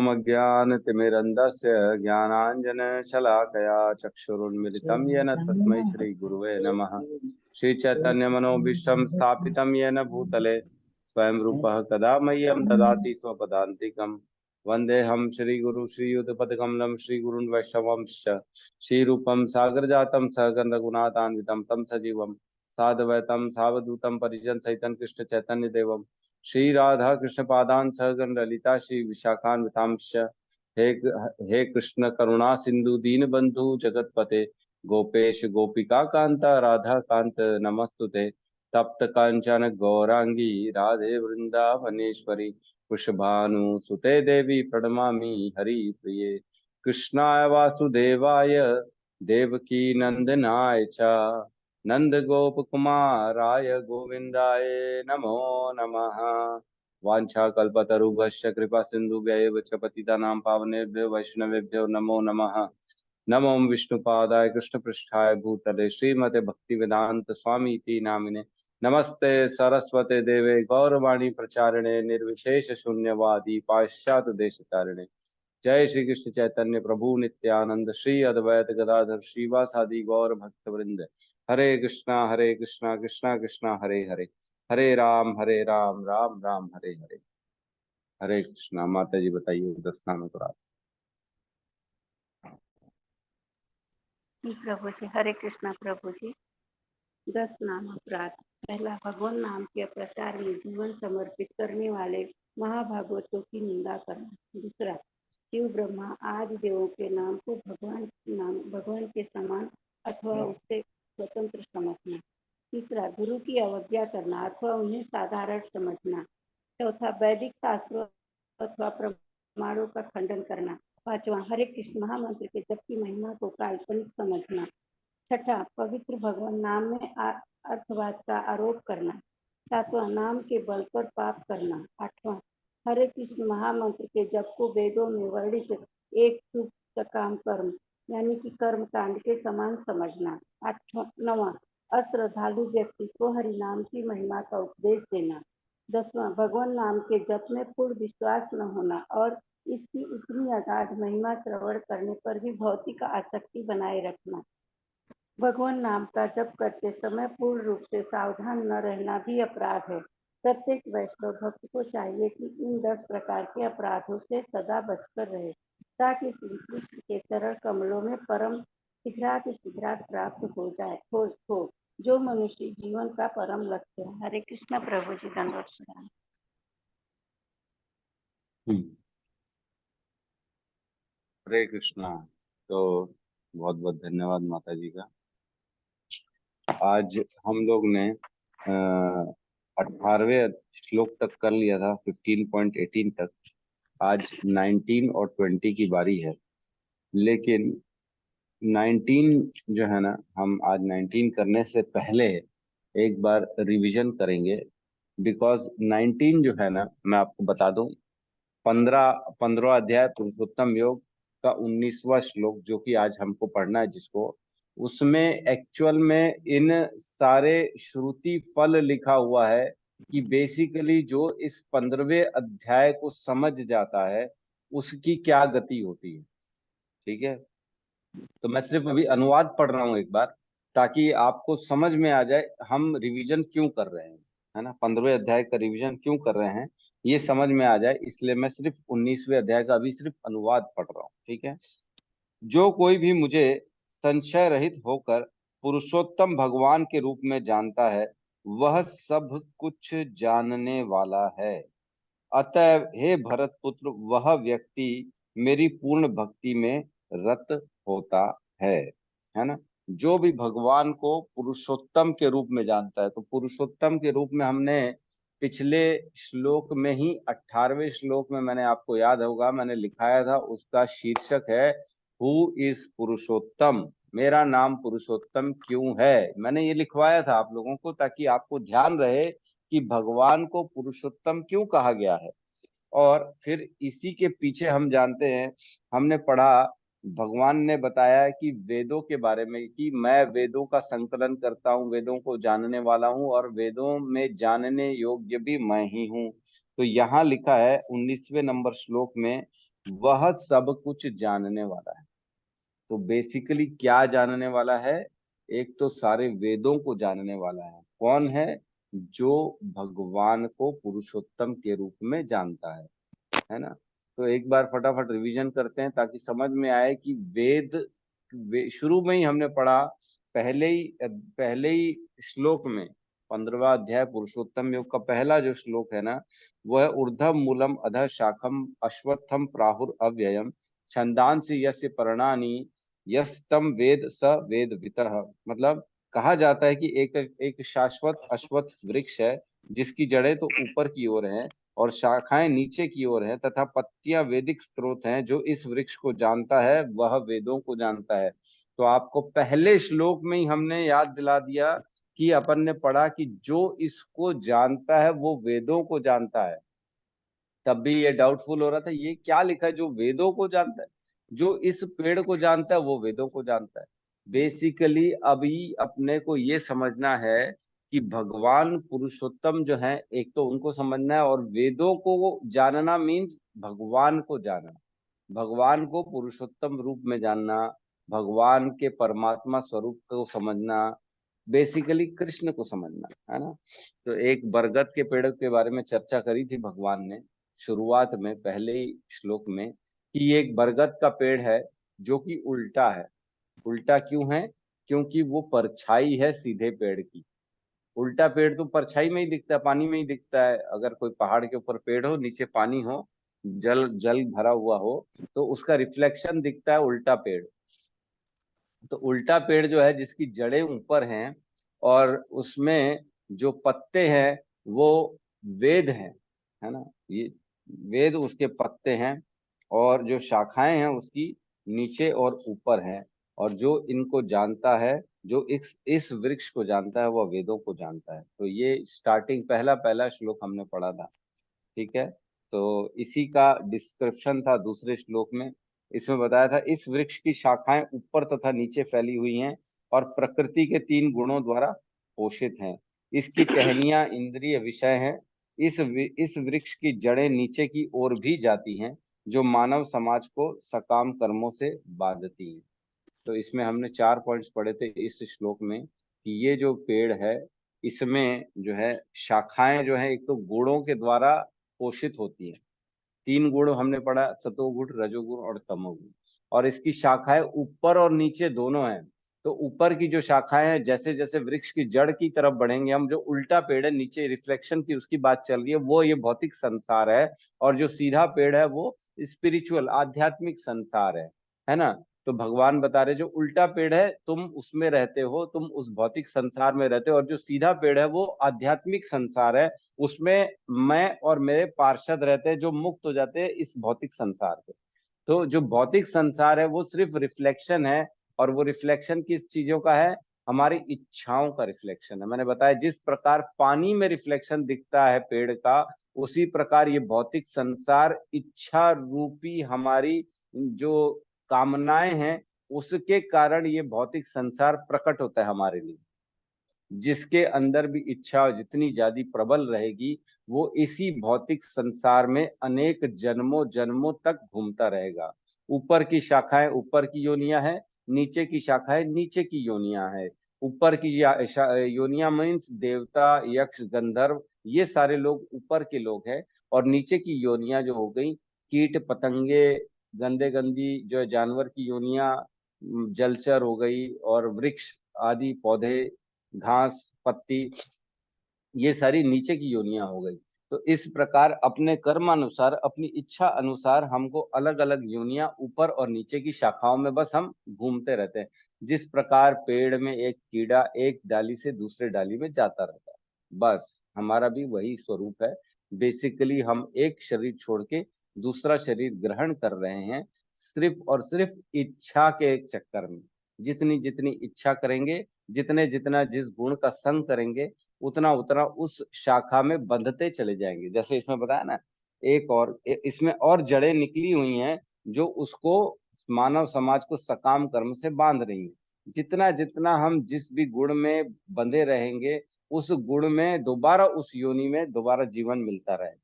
ओमज्ञानतिमिरन्धस्य ज्ञानाञ्जनशलाकया चक्षुरुन्मिलितं येन तस्मै श्रीगुरुवे नमः। श्रीचैतन्यमनोभीष्टं स्थापितं येन भूतले स्वयं रूपः कदा मह्यं ददाति स्वपदान्तिकम्। वन्देऽहं श्रीगुरु श्रीयुतपदकमलं श्रीगुरून् वैष्णवंश्च श्रीरूपं सागरजातं सहगण रघुनाथान्वितं तं सजीवं साद्वैतं सावधूतं परिजनसहितं कृष्ण चैतन्य देवं श्री राधा कृष्ण पादान सहगण ललिता श्री विशाखान्वितांश्च हे कृष्ण करुणा सिंधु दीन बंधु जगतपते गोपेश गोपिका कांता राधा कांत नमस्तुते। तप्त कांचन गौरांगी राधे वृंदावनेश्वरी वृषभानु सुते देवी प्रणमामि हरि प्रिये। कृष्णाय वासुदेवाय देवकी नंदनाय च नंद गोप कुमाराय गोविंदाय नमो नमः। वांछा कल्पतरुभ्यश्च कृपा सिन्धुभ्यैव च पतितानां पावनेभ्यो वैष्णवेभ्यो नमो नमः। नमो विष्णुपादाय कृष्णपृष्ठाय भूतले श्रीमते भक्तिवेदांत स्वामी इति नामिने नमस्ते सरस्वते देवे गौरवाणी प्रचारिणे निर्विशेष शून्यवादी पाश्चात्य देशतारिणे। जय श्री कृष्ण चैतन्य प्रभु नित्यानंद श्री अद्वैत गदाधर श्रीवासादि गौर भक्त वृंद। हरे कृष्णा कृष्णा कृष्णा हरे हरे हरे राम राम राम हरे हरे। हरे कृष्णा। माता जी बताइए 10 नाम अपराध। जी प्रभु जी, हरे कृष्णा प्रभु जी। 10 नाम अपराध। पहला, भगवान नाम के प्रचार में जीवन समर्पित करने वाले महाभागवतों की निंदा करना। दूसरा, शिव ब्रह्मा आदि देवों के नाम को भगवान के समान अथवा उससे स्वतंत्र समझना। तीसरा, गुरु की अवज्ञा करना अथवा उन्हें साधारण समझना। चौथा, वैदिक शास्त्रों अथवा प्रमाणों का खंडन करना। पांचवा, हरे कृष्ण महामंत्र के जप की महिमा को काल्पनिक समझना। छठा, पवित्र भगवान नाम में अर्थवाद का आरोप करना। सातवां, नाम के बल पर पाप करना। आठवां, हरे कृष्ण महामंत्र के जप को वेदों में वर्णित एक शुभ काम कर्म यानी कि कर्म कांड के समान समझना। नवां, अश्रद्धालु व्यक्ति को हरि नाम की महिमा का उपदेश देना। 10वां, भगवान नाम के जप में पूर्ण विश्वास न होना और इसकी इतनी अगाध महिमा श्रवण करने पर भी भौतिक आसक्ति बनाए रखना। भगवान नाम का जप करते समय पूर्ण रूप से सावधान न रहना भी अपराध है। प्रत्येक वैष्णव भक्त को चाहिए कि इन 10 प्रकार के अपराधों से सदा बचकर रहे ताकि श्री कृष्ण के चरण कमलों में परम शीघ्राति प्राप्त हो जाए हो जो मनुष्य जीवन का परम लक्ष्य है। हरे कृष्ण प्रभु जी, धन्यवाद प्रणाम। हरे कृष्णा। तो बहुत बहुत धन्यवाद माता जी का। आज हम लोग ने 18वें श्लोक तक कर लिया था, 15.18 तक। आज 19 और 20 की बारी है, लेकिन 19 जो है ना, हम आज 19 करने से पहले एक बार रिवीजन करेंगे। बिकॉज 19 जो है ना, मैं आपको बता दूं, 15वां अध्याय पुरुषोत्तम योग का 19वां श्लोक जो कि आज हमको पढ़ना है, जिसको उसमें एक्चुअल में इन सारे श्रुति फल लिखा हुआ है कि बेसिकली जो इस 15वें अध्याय को समझ जाता है उसकी क्या गति होती है। ठीक है, तो मैं सिर्फ अभी अनुवाद पढ़ रहा हूँ एक बार, ताकि आपको समझ में आ जाए हम रिवीजन क्यों कर रहे हैं, है ना। 15वें अध्याय का रिवीजन क्यों कर रहे हैं ये समझ में आ जाए, इसलिए मैं सिर्फ 19वें अध्याय का अभी सिर्फ अनुवाद पढ़ रहा हूँ। ठीक है। जो कोई भी मुझे संशय रहित होकर पुरुषोत्तम भगवान के रूप में जानता है वह सब कुछ जानने वाला है। अतएव हे भरत पुत्र, वह व्यक्ति मेरी पूर्ण भक्ति में रत होता है ना। जो भी भगवान को पुरुषोत्तम के रूप में जानता है, तो पुरुषोत्तम के रूप में हमने पिछले श्लोक में ही 18वें श्लोक में, मैंने आपको याद होगा मैंने लिखाया था, उसका शीर्षक है हु इज पुरुषोत्तम। मेरा नाम पुरुषोत्तम क्यों है, मैंने ये लिखवाया था आप लोगों को, ताकि आपको ध्यान रहे कि भगवान को पुरुषोत्तम क्यों कहा गया है। और फिर इसी के पीछे हम जानते हैं, हमने पढ़ा, भगवान ने बताया कि वेदों के बारे में कि मैं वेदों का संकलन करता हूँ, वेदों को जानने वाला हूँ और वेदों में जानने योग्य भी मैं ही हूँ। तो यहाँ लिखा है 19वें नंबर श्लोक में वह सब कुछ जानने वाला है। तो बेसिकली क्या जानने वाला है? एक तो सारे वेदों को जानने वाला है। कौन है? जो भगवान को पुरुषोत्तम के रूप में जानता है ना। तो एक बार फटाफट रिवीजन करते हैं ताकि समझ में आए कि शुरू में ही हमने पढ़ा, पहले ही श्लोक में, 15वां अध्याय पुरुषोत्तम योग का पहला जो श्लोक है ना, वह ऊर्ध्व मूलम अधः शाखम अश्वत्थम प्राहुर अव्ययम छंदांसि यस्य पर्णानि यस्तम वेद स वेद वितः। मतलब कहा जाता है कि एक एक शाश्वत अश्वत्थ वृक्ष है जिसकी जड़ें तो ऊपर की ओर हैं और शाखाएं नीचे की ओर हैं, तथा पत्तियां वैदिक स्रोत हैं। जो इस वृक्ष को जानता है वह वेदों को जानता है। तो आपको पहले श्लोक में ही हमने याद दिला दिया कि अपन ने पढ़ा कि जो इसको जानता है वो वेदों को जानता है। तब भी ये डाउटफुल हो रहा था, ये क्या लिखा है जो वेदों को जानता है? जो इस पेड़ को जानता है वो वेदों को जानता है। बेसिकली अभी अपने को ये समझना है कि भगवान पुरुषोत्तम जो है, एक तो उनको समझना है, और वेदों को जानना मीन्स भगवान को जानना, भगवान को पुरुषोत्तम रूप में जानना, भगवान के परमात्मा स्वरूप को समझना, बेसिकली कृष्ण को समझना, है ना। तो एक बरगद के पेड़ के बारे में चर्चा करी थी भगवान ने शुरुआत में, पहले ही श्लोक में, कि ये एक बरगद का पेड़ है जो कि उल्टा है। उल्टा क्यों है? क्योंकि वो परछाई है सीधे पेड़ की। उल्टा पेड़ तो परछाई में ही दिखता है, पानी में ही दिखता है। अगर कोई पहाड़ के ऊपर पेड़ हो, नीचे पानी हो, जल जल भरा हुआ हो, तो उसका रिफ्लेक्शन दिखता है उल्टा पेड़। तो उल्टा पेड़ जो है जिसकी जड़ें ऊपर हैं और उसमें जो पत्ते हैं वो वेद हैं, है ना। ये वेद उसके पत्ते हैं, और जो शाखाएं हैं उसकी नीचे और ऊपर हैं। और जो इनको जानता है, जो इस वृक्ष को जानता है, वह वेदों को जानता है। तो ये स्टार्टिंग पहला पहला श्लोक हमने पढ़ा था। ठीक है। तो इसी का डिस्क्रिप्शन था दूसरे श्लोक में। इसमें बताया था इस वृक्ष की शाखाएं ऊपर तथा नीचे फैली हुई हैं और प्रकृति के 3 गुणों द्वारा पोषित हैं। इसकी टहनियां इंद्रिय विषय हैं। इस वृक्ष की जड़ें नीचे की ओर भी जाती हैं, जो मानव समाज को सकाम कर्मों से बांधती हैं। तो इसमें हमने 4 पॉइंट्स पढ़े थे इस श्लोक में, कि ये जो पेड़ है इसमें जो है शाखाएं जो है एक तो गुणों के द्वारा पोषित होती है। 3 गुण हमने पढ़ा, सतोगुण, रजोगुण और तमोगुण। और इसकी शाखाएं ऊपर और नीचे दोनों हैं। तो ऊपर की जो शाखाएं हैं, जैसे जैसे वृक्ष की जड़ की तरफ बढ़ेंगे हम, जो उल्टा पेड़ है नीचे रिफ्लेक्शन की उसकी बात चल रही है, वो ये भौतिक संसार है। और जो सीधा पेड़ है वो स्पिरिचुअल आध्यात्मिक संसार है ना। तो भगवान बता रहे जो उल्टा पेड़ है तुम उसमें रहते हो, तुम उस भौतिक संसार में रहते हो, और जो सीधा पेड़ है वो आध्यात्मिक संसार है। उसमें मैं और मेरे पार्षद रहते हैं जो मुक्त हो जाते हैं इस भौतिक संसार से। तो जो भौतिक संसार है वो सिर्फ रिफ्लेक्शन है। और वो रिफ्लेक्शन किस चीजों का है? हमारी इच्छाओं का रिफ्लेक्शन है। मैंने बताया जिस प्रकार पानी में रिफ्लेक्शन दिखता है पेड़ का, उसी प्रकार ये भौतिक संसार इच्छा रूपी हमारी जो कामनाएं हैं उसके कारण ये भौतिक संसार प्रकट होता है हमारे लिए। जिसके अंदर भी इच्छा जितनी ज्यादा प्रबल रहेगी, वो इसी भौतिक संसार में अनेक जन्मों जन्मों तक घूमता रहेगा। ऊपर की शाखाएं ऊपर की योनियां हैं, नीचे की शाखाएं नीचे की योनियां हैं। ऊपर की योनियां मीन्स देवता, यक्ष, गंधर्व, ये सारे लोग ऊपर के लोग हैं। और नीचे की योनियां जो हो गई, कीट पतंगे, गंदे गंदी जो जानवर की योनियां, जलचर हो गई, और वृक्ष आदि पौधे, घास पत्ती, ये सारी नीचे की योनियां हो गई। तो इस प्रकार अपने कर्म अनुसार, अपनी इच्छा अनुसार हमको अलग अलग योनियां ऊपर और नीचे की शाखाओं में बस हम घूमते रहते हैं। जिस प्रकार पेड़ में एक कीड़ा एक डाली से दूसरे डाली में जाता रहता है, बस हमारा भी वही स्वरूप है। बेसिकली हम एक शरीर छोड़ के दूसरा शरीर ग्रहण कर रहे हैं, सिर्फ और सिर्फ इच्छा के एक चक्कर में। जितनी जितनी इच्छा करेंगे, जितने जितना जिस गुण का संग करेंगे, उतना उतना उस शाखा में बंधते चले जाएंगे। जैसे इसमें बताया ना, इसमें और जड़ें निकली हुई हैं जो उसको, मानव समाज को सकाम कर्म से बांध रही हैं। जितना जितना हम जिस भी गुण में बंधे रहेंगे, उस गुण में दोबारा उस योनि में दोबारा जीवन मिलता रहेगा।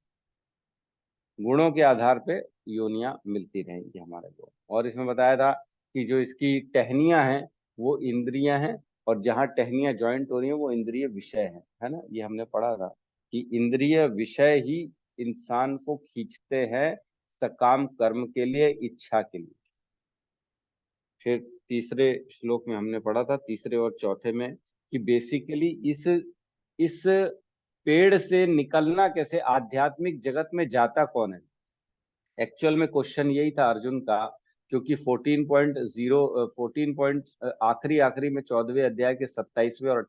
गुणों के आधार पे योनियां मिलती रहेंगी हमारे को। और इसमें बताया था कि जो इसकी टहनियां हैं वो इंद्रियां हैं, और जहाँ टहनियां ज्वाइंट हो रही हैं वो इंद्रिय विषय है ना, ये हमने पढ़ा था कि इंद्रिय विषय ही इंसान को खींचते हैं सकाम कर्म के लिए, इच्छा के लिए। फिर तीसरे श्लोक में हमने पढ़ा था, तीसरे और चौथे में, कि बेसिकली इस पेड़ से निकलना कैसे, आध्यात्मिक जगत में जाता कौन है। एक्चुअल में क्वेश्चन यही था अर्जुन का, क्योंकि 14 पॉइंट आखिरी आखिरी में 14वें अध्याय के 27वें और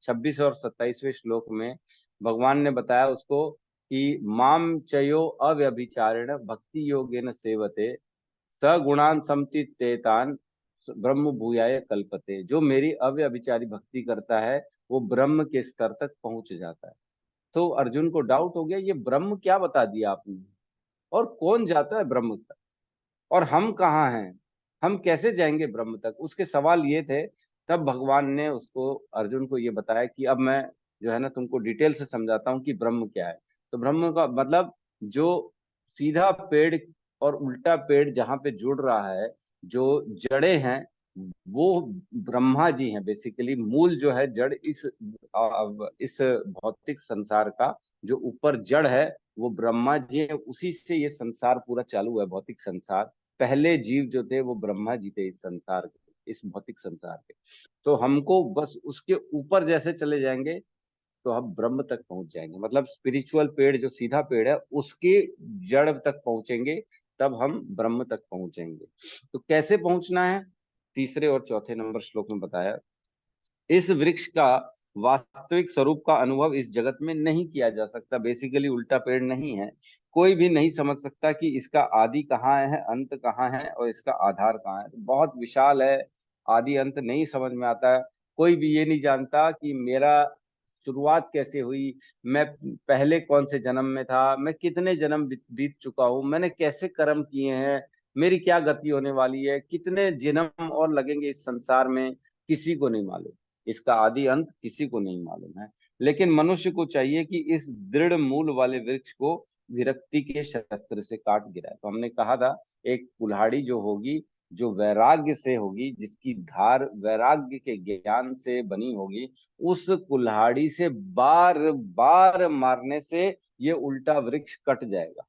26 और 27वें श्लोक में भगवान ने बताया उसको कि माम चयो अव्यभिचारेण भक्ति योगेन सेवते सगुणान समतीतेतान ब्रह्म भूयाय कल्पते। जो मेरी अव्यभिचारी भक्ति करता है वो ब्रह्म के स्तर तक पहुंच जाता है। तो अर्जुन को डाउट हो गया, ये ब्रह्म क्या बता दिया आपने, और कौन जाता है ब्रह्म तक, और हम कहाँ हैं, हम कैसे जाएंगे ब्रह्म तक, उसके सवाल ये थे। तब भगवान ने उसको, अर्जुन को ये बताया कि अब मैं जो है ना तुमको डिटेल से समझाता हूँ कि ब्रह्म क्या है। तो ब्रह्म का मतलब, जो सीधा पेड़ और उल्टा पेड़ जहाँ पे जुड़ रहा है, जो जड़ें हैं, वो ब्रह्मा जी हैं। बेसिकली मूल जो है जड़, इस भौतिक संसार का जो ऊपर जड़ है वो ब्रह्मा जी है। उसी से ये संसार पूरा चालू है, भौतिक संसार। पहले जीव जो थे वो ब्रह्मा जी थे इस संसार के, इस भौतिक संसार के। तो हमको बस उसके ऊपर जैसे चले जाएंगे तो हम ब्रह्म तक पहुंच जाएंगे। मतलब स्पिरिचुअल पेड़ जो सीधा पेड़ है उसके जड़ तक पहुंचेंगे, तब हम ब्रह्म तक पहुंचेंगे। तो कैसे पहुंचना है, तीसरे और चौथे नंबर श्लोक में बताया। इस वृक्ष का वास्तविक स्वरूप का अनुभव इस जगत में नहीं किया जा सकता। बेसिकली उल्टा पेड़ नहीं है, कोई भी नहीं समझ सकता कि इसका आदि कहाँ है, अंत कहाँ है, और इसका आधार कहाँ है। बहुत विशाल है, आदि अंत नहीं समझ में आता है। कोई भी ये नहीं जानता कि मेरा शुरुआत कैसे हुई, मैं पहले कौन से जन्म में था, मैं कितने जन्म बीत चुका हूँ, मैंने कैसे कर्म किए हैं, मेरी क्या गति होने वाली है, कितने जन्म और लगेंगे इस संसार में, किसी को नहीं मालूम। इसका आदि अंत किसी को नहीं मालूम है। लेकिन मनुष्य को चाहिए कि इस दृढ़ मूल वाले वृक्ष को विरक्ति के शस्त्र से काट गिराए। तो हमने कहा था एक कुल्हाड़ी जो होगी, जो वैराग्य से होगी, जिसकी धार वैराग्य के ज्ञान से बनी होगी, उस कुल्हाड़ी से बार बार मारने से ये उल्टा वृक्ष कट जाएगा,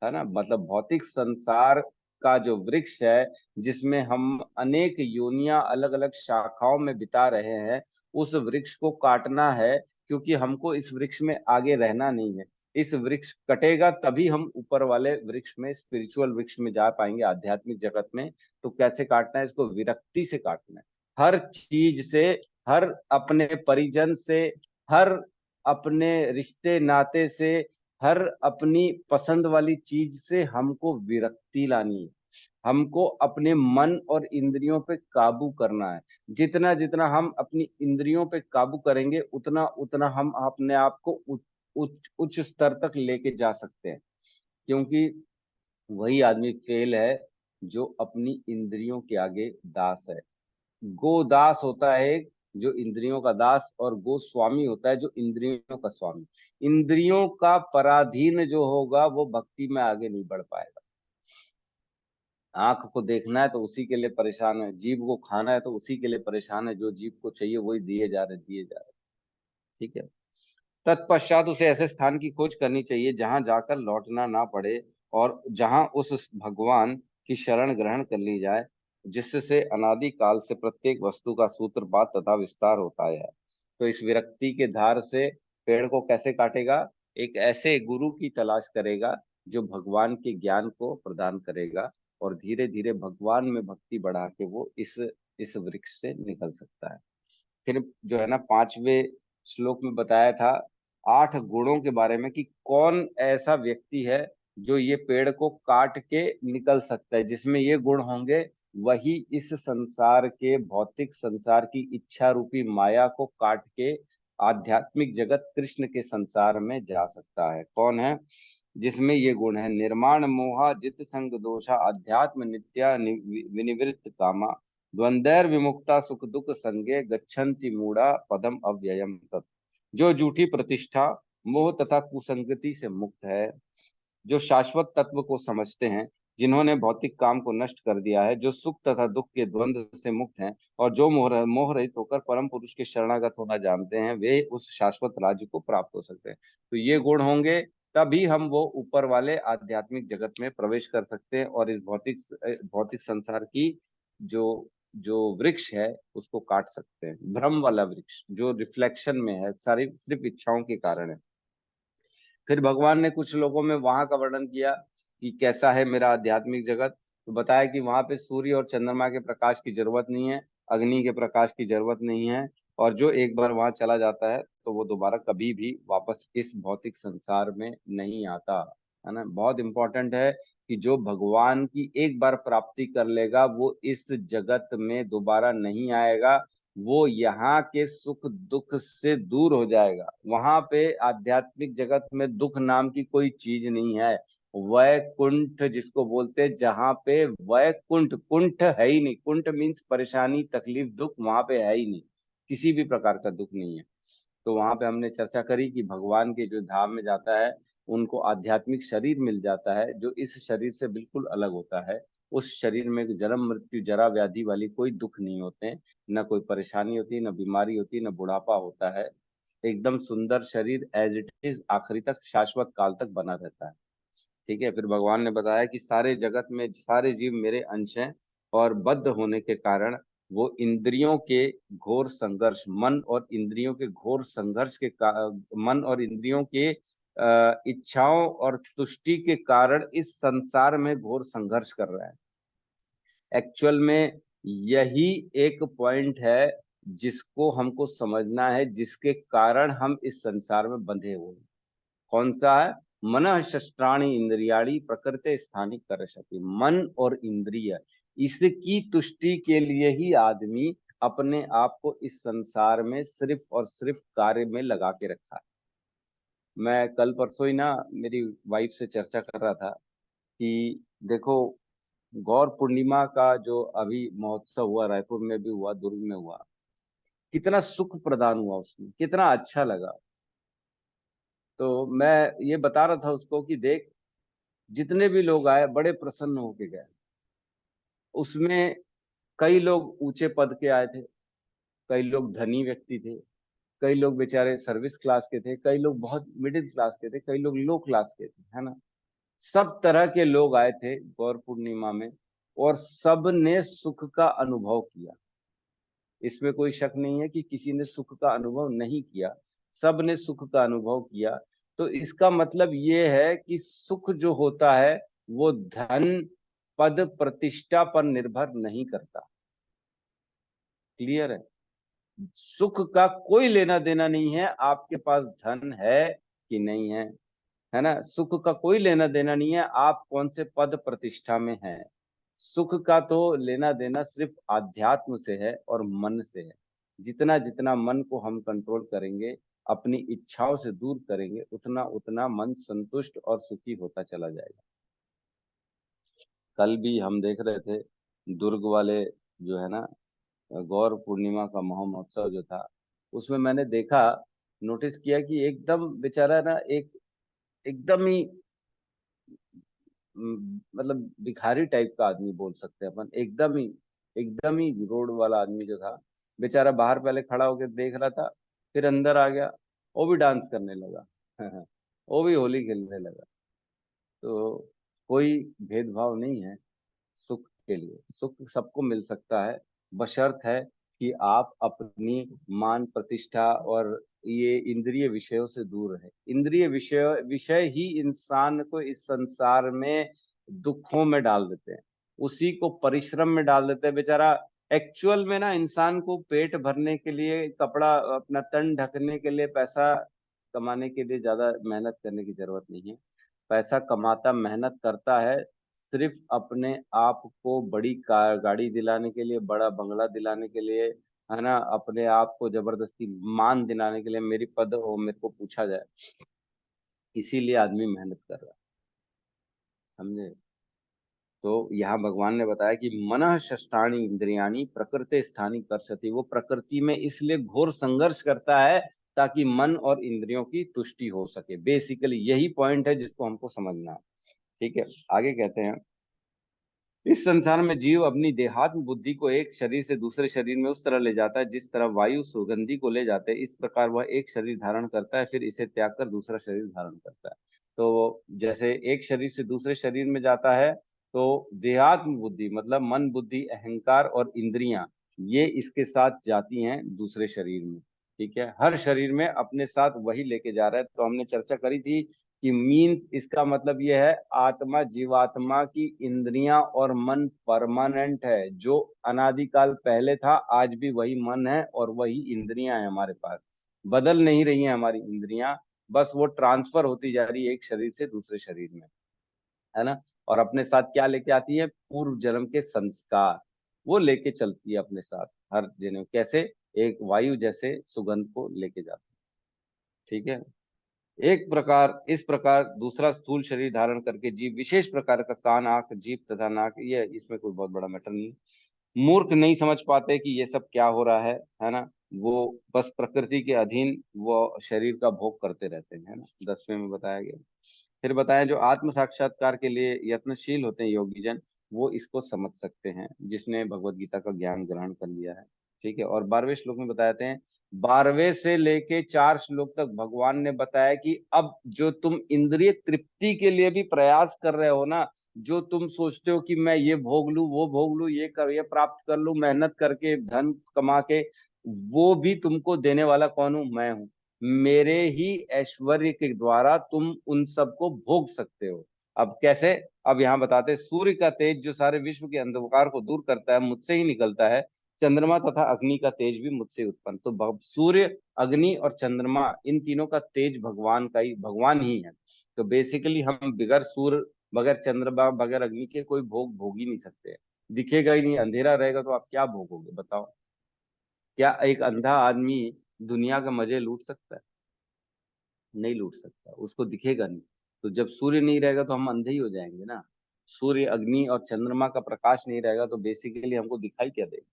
है ना। मतलब भौतिक संसार का जो वृक्ष है, जिसमें हम अनेक योनियां अलग अलग शाखाओं में बिता रहे हैं, उस वृक्ष को काटना है, क्योंकि हमको इस वृक्ष में आगे रहना नहीं है। इस वृक्ष कटेगा तभी हम ऊपर वाले वृक्ष में, स्पिरिचुअल वृक्ष में जा पाएंगे, आध्यात्मिक जगत में। तो कैसे काटना है, इसको विरक्ति से काटना है, हर चीज से, हर अपने परिजन से, हर अपने रिश्ते नाते से, हर अपनी पसंद वाली चीज से हमको विरक्ति लानी है। हमको अपने मन और इंद्रियों पे काबू करना है। जितना जितना हम अपनी इंद्रियों पे काबू करेंगे, उतना उतना हम अपने आप को उच्च स्तर तक लेके जा सकते हैं। क्योंकि वही आदमी फेल है जो अपनी इंद्रियों के आगे दास है। गोदास होता है एक, जो इंद्रियों का दास, और गोस्वामी होता है जो इंद्रियों का स्वामी। इंद्रियों का पराधीन जो होगा वो भक्ति में आगे नहीं बढ़ पाएगा। आंख को देखना है तो उसी के लिए परेशान है, जीभ को खाना है तो उसी के लिए परेशान है, जो जीभ को चाहिए वही दिए जा रहे। ठीक है। तत्पश्चात उसे ऐसे स्थान की खोज करनी चाहिए जहां जाकर लौटना ना पड़े, और जहां उस भगवान की शरण ग्रहण कर ली जाए, जिससे अनादि काल से प्रत्येक वस्तु का सूत्रपात तथा विस्तार होता है। तो इस विरक्ति के धार से पेड़ को कैसे काटेगा, एक ऐसे गुरु की तलाश करेगा जो भगवान के ज्ञान को प्रदान करेगा, और धीरे धीरे भगवान में भक्ति बढ़ा के वो इस वृक्ष से निकल सकता है। फिर जो है ना 5वें श्लोक में बताया था 8 गुणों के बारे में, कि कौन ऐसा व्यक्ति है जो ये पेड़ को काट के निकल सकता है। जिसमें ये गुण होंगे वही इस संसार के, भौतिक संसार की इच्छा रूपी माया को काट के आध्यात्मिक जगत कृष्ण के संसार में जा सकता है। कौन है, जिसमें ये गुण है: निर्माण मोहा जित संग दोषा अध्यात्म नित्या विनिवृत्त कामा द्वंद्वैर विमुक्ता सुख दुख संगे गच्छन्ति मूढ़ा पदम अव्ययम तत्। जो झूठी प्रतिष्ठा, मोह तथा कुसंगति से मुक्त है, जो शाश्वत तत्व को समझते हैं, जिन्होंने भौतिक काम को नष्ट कर दिया है, जो सुख तथा दुख के द्वंद्व से मुक्त हैं और जो मोह रहित होकर परम पुरुष के शरणागत होना जानते हैं, वे उस शाश्वत राज्य को प्राप्त हो सकते हैं। तो ये गुण होंगे तभी हम वो ऊपर वाले आध्यात्मिक जगत में प्रवेश कर सकते हैं और इस भौतिक संसार की जो जो वृक्ष है उसको काट सकते हैं। भ्रम वाला वृक्ष जो रिफ्लेक्शन में है, सारी सिर्फ इच्छाओं के कारण है। फिर भगवान ने कुछ लोगों में वहां का वर्णन किया कि कैसा है मेरा आध्यात्मिक जगत। तो बताया कि वहां पे सूर्य और चंद्रमा के प्रकाश की जरूरत नहीं है, अग्नि के प्रकाश की जरूरत नहीं है, और जो एक बार वहां चला जाता है तो वो दोबारा कभी भी वापस इस भौतिक संसार में नहीं आता। है ना, बहुत इंपॉर्टेंट है कि जो भगवान की एक बार प्राप्ति कर लेगा वो इस जगत में दोबारा नहीं आएगा, वो यहाँ के सुख दुख से दूर हो जाएगा। वहां पे आध्यात्मिक जगत में दुख नाम की कोई चीज नहीं है। वैकुंठ जिसको बोलते हैं, जहाँ पे वैकुंठ, कुंठ है ही नहीं, कुंठ मीन्स परेशानी तकलीफ दुख, वहां पे है ही नहीं, किसी भी प्रकार का दुख नहीं है। तो वहां पे हमने चर्चा करी कि भगवान के जो धाम में जाता है उनको आध्यात्मिक शरीर मिल जाता है जो इस शरीर से बिल्कुल अलग होता है। उस शरीर में जन्म मृत्यु जरा व्याधि वाली कोई दुख नहीं होते, न कोई परेशानी होती, न बीमारी होती, न बुढ़ापा होता है। एकदम सुंदर शरीर एज इट इज आखिरी तक शाश्वत काल तक बना रहता है। ठीक है। फिर भगवान ने बताया कि सारे जगत में सारे जीव मेरे अंश हैं और बद्ध होने के कारण वो इंद्रियों के घोर संघर्ष, मन और इंद्रियों के घोर संघर्ष मन और इंद्रियों के इच्छाओं और तुष्टि के कारण इस संसार में घोर संघर्ष कर रहा है। एक्चुअल में यही एक पॉइंट है जिसको हमको समझना है, जिसके कारण हम इस संसार में बंधे हुए हैं। कौन सा है? मन शस्त्राणी इंद्रियाणी प्रकृति स्थानी करशति। मन और इंद्रिय, इसकी तुष्टि के लिए ही आदमी अपने आप को इस संसार में सिर्फ और सिर्फ कार्य में लगा के रखा है। मैं कल परसों ही ना मेरी वाइफ से चर्चा कर रहा था कि देखो, गौर पूर्णिमा का जो अभी महोत्सव हुआ, रायपुर में भी हुआ, दुर्ग में हुआ, कितना सुख प्रदान हुआ, उसमें कितना अच्छा लगा। तो मैं ये बता रहा था उसको कि देख, जितने भी लोग आए बड़े प्रसन्न होके गए। उसमें कई लोग ऊंचे पद के आए थे, कई लोग धनी व्यक्ति थे, कई लोग बेचारे सर्विस क्लास के थे, कई लोग बहुत मिडिल क्लास के थे, कई लोग लो क्लास के थे, है ना। सब तरह के लोग आए थे गौर पूर्णिमा में, और सब ने सुख का अनुभव किया। इसमें कोई शक नहीं है कि किसी ने सुख का अनुभव नहीं किया, सब ने सुख का अनुभव किया। तो इसका मतलब ये है कि सुख जो होता है वो धन पद प्रतिष्ठा पर निर्भर नहीं करता। क्लियर है? सुख का कोई लेना देना नहीं है आपके पास धन है कि नहीं है, है ना। सुख का कोई लेना देना नहीं है आप कौन से पद प्रतिष्ठा में हैं। सुख का तो लेना देना सिर्फ आध्यात्म से है और मन से है। जितना जितना मन को हम कंट्रोल करेंगे, अपनी इच्छाओं से दूर करेंगे, उतना उतना मन संतुष्ट और सुखी होता चला जाएगा। कल भी हम देख रहे थे दुर्ग वाले जो है ना, गौर पूर्णिमा का महोत्सव जो था, उसमें मैंने देखा, नोटिस किया कि एकदम बेचारा ना, एक एकदम ही मतलब भिखारी टाइप का आदमी बोल सकते हैं अपन, एकदम ही रोड वाला आदमी जो था, बेचारा बाहर पहले खड़ा होकर देख रहा था, फिर अंदर आ गया, वो भी डांस करने लगा वो भी होली खेलने लगा। तो कोई भेदभाव नहीं है सुख के लिए, सुख सबको मिल सकता है, बशर्त है कि आप अपनी मान प्रतिष्ठा और ये इंद्रिय विषयों से दूर रहे। इंद्रिय विषय ही इंसान को इस संसार में दुखों में डाल देते हैं, उसी को परिश्रम में डाल देते हैं बेचारा। एक्चुअल में ना, इंसान को पेट भरने के लिए, कपड़ा, अपना तन ढकने के लिए, पैसा कमाने के लिए ज्यादा मेहनत करने की जरूरत नहीं है। पैसा कमाता मेहनत करता है सिर्फ अपने आप को बड़ी कार गाड़ी दिलाने के लिए, बड़ा बंगला दिलाने के लिए, है ना, अपने आप को जबरदस्ती मान दिलाने के लिए, मेरी पद हो, मेरे को पूछा जाए, इसीलिए आदमी मेहनत कर रहा है। समझे? तो यहाँ भगवान ने बताया कि मनः षष्ठानि इंद्रियाणि प्रकृति स्थानी कर्षति। वो प्रकृति में इसलिए घोर संघर्ष करता है ताकि मन और इंद्रियों की तुष्टि हो सके। बेसिकली यही पॉइंट है जिसको हमको समझना है। ठीक है, आगे कहते हैं, इस संसार में जीव अपनी देहात्म बुद्धि को एक शरीर से दूसरे शरीर में उस तरह ले जाता है जिस तरह वायु सुगंधि को ले जाते हैं। इस प्रकार वह एक शरीर धारण करता है, फिर इसे त्याग कर दूसरा शरीर धारण करता है। तो जैसे एक शरीर से दूसरे शरीर में जाता है, तो देहात्म बुद्धि मतलब मन, बुद्धि, अहंकार और इंद्रियां, ये इसके साथ जाती हैं दूसरे शरीर में। ठीक है, हर शरीर में अपने साथ वही लेके जा रहा है। तो हमने चर्चा करी थी कि मीन्स इसका मतलब यह है, आत्मा, जीवात्मा की इंद्रियां और मन परमानेंट है। जो अनादिकाल पहले था, आज भी वही मन है और वही इंद्रियां हैं हमारे पास। बदल नहीं रही हैं हमारी इंद्रियां, बस वो ट्रांसफर होती जा रही है एक शरीर से दूसरे शरीर में, है ना। और अपने साथ क्या लेके आती है? पूर्व जन्म के संस्कार, वो लेके चलती है अपने साथ हर जन्म। कैसे? एक वायु जैसे सुगंध को लेके जाती है। ठीक है, एक प्रकार इस प्रकार दूसरा स्थूल शरीर धारण करके जीव विशेष प्रकार का कान, आंख, जीभ तथा नाक, ये इसमें कोई बहुत बड़ा मैटर नहीं है। मूर्ख नहीं समझ पाते कि ये सब क्या हो रहा है ना। वो बस प्रकृति के अधीन वो शरीर का भोग करते रहते हैं, है ना। 10वें में बताया गया। फिर बताया, जो आत्म साक्षात्कार के लिए यत्नशील होते हैं योगी जन, वो इसको समझ सकते हैं, जिसने भगवत गीता का ज्ञान ग्रहण कर लिया है। ठीक है, और 12वें श्लोक में बताते हैं, 12वें से लेके 4 श्लोक तक भगवान ने बताया कि अब जो तुम इंद्रिय तृप्ति के लिए भी प्रयास कर रहे हो ना, जो तुम सोचते हो कि मैं ये भोग लूं, वो भोग लूं, ये प्राप्त कर लूं, मेहनत करके धन कमा के, वो भी तुमको देने वाला कौन हूं? मैं हूं। मेरे ही ऐश्वर्य के द्वारा तुम उन सबको भोग सकते हो। अब कैसे? अब यहाँ बताते हैं, सूर्य का तेज जो सारे विश्व के अंधकार को दूर करता है, मुझसे ही निकलता है। चंद्रमा तथा अग्नि का तेज भी मुझसे उत्पन्न। तो सूर्य, अग्नि और चंद्रमा, इन तीनों का तेज भगवान ही है। तो बेसिकली हम बगैर सूर्य, बगैर चंद्रमा, बगैर अग्नि के कोई भोग ही नहीं सकते। दिखेगा ही नहीं, अंधेरा रहेगा तो आप क्या भोगोगे बताओ? क्या एक अंधा आदमी दुनिया का मजे लूट सकता है? नहीं लूट सकता, उसको दिखेगा नहीं। तो जब सूर्य नहीं रहेगा तो हम अंधे ही हो जाएंगे ना। सूर्य, अग्नि और चंद्रमा का प्रकाश नहीं रहेगा तो बेसिकली हमको दिखाई क्या देगा?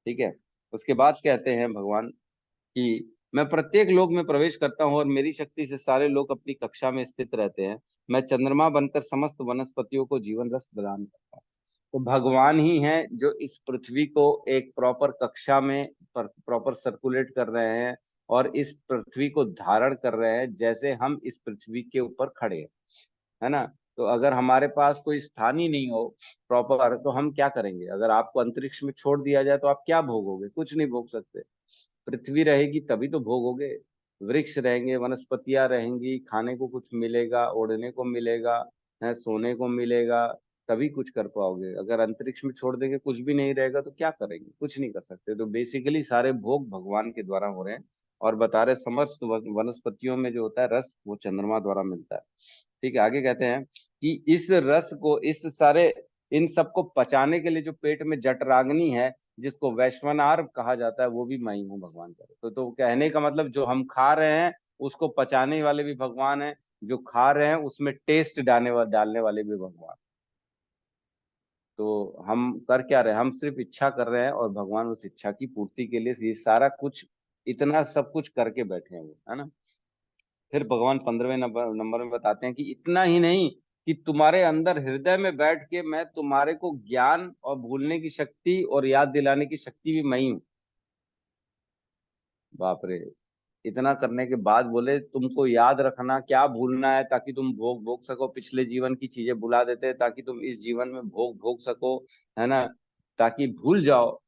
ठीक है, उसके बाद कहते हैं भगवान कि मैं प्रत्येक लोक में प्रवेश करता हूँ और मेरी शक्ति से सारे लोग अपनी कक्षा में स्थित रहते हैं। मैं चंद्रमा बनकर समस्त वनस्पतियों को जीवन रस प्रदान करता हूँ। तो भगवान ही हैं जो इस पृथ्वी को एक प्रॉपर कक्षा में प्रॉपर सर्कुलेट कर रहे हैं और इस पृथ्वी को धारण कर रहे हैं, जैसे हम इस पृथ्वी के ऊपर खड़े हैं, है ना। तो अगर हमारे पास कोई स्थान ही नहीं हो प्रॉपर, तो हम क्या करेंगे? अगर आपको अंतरिक्ष में छोड़ दिया जाए तो आप क्या भोगोगे? कुछ नहीं भोग सकते। पृथ्वी रहेगी तभी तो भोगोगे। वृक्ष रहेंगे, वनस्पतियां रहेंगी, खाने को कुछ मिलेगा, ओढ़ने को मिलेगा, है, सोने को मिलेगा, तभी कुछ कर पाओगे। अगर अंतरिक्ष में छोड़ देंगे, कुछ भी नहीं रहेगा, तो क्या करेंगे? कुछ नहीं कर सकते। तो बेसिकली सारे भोग भगवान के द्वारा हो रहे हैं। और बता रहे, समस्त वनस्पतियों में जो होता है रस, वो चंद्रमा द्वारा मिलता है। ठीक है, आगे कहते हैं कि इस रस को, इस सारे इन सबको पचाने के लिए जो पेट में जठराग्नि है, जिसको वैश्वानर कहा जाता है, वो भी मैं ही हूँ, भगवान करे तो कहने का मतलब, जो हम खा रहे हैं उसको पचाने वाले भी भगवान हैं, जो खा रहे हैं उसमें टेस्ट डालने वाले भी भगवान। तो हम कर क्या रहे हैं? हम सिर्फ इच्छा कर रहे हैं और भगवान उस इच्छा की पूर्ति के लिए ये सारा कुछ, इतना सब कुछ करके बैठे हैं वो, है ना। फिर भगवान 15वें नंबर में बताते हैं कि इतना ही नहीं, कि तुम्हारे अंदर हृदय में बैठ के मैं तुम्हारे को ज्ञान और भूलने की शक्ति और याद दिलाने की शक्ति भी मैं ही हूँ। बाप रे! इतना करने के बाद बोले, तुमको याद रखना क्या भूलना है, ताकि तुम भोग भोग सको। पिछले जीवन की चीजें भुला देते हैं ताकि तुम इस जीवन में भोग भोग सको, है ना। ताकि भूल जाओ।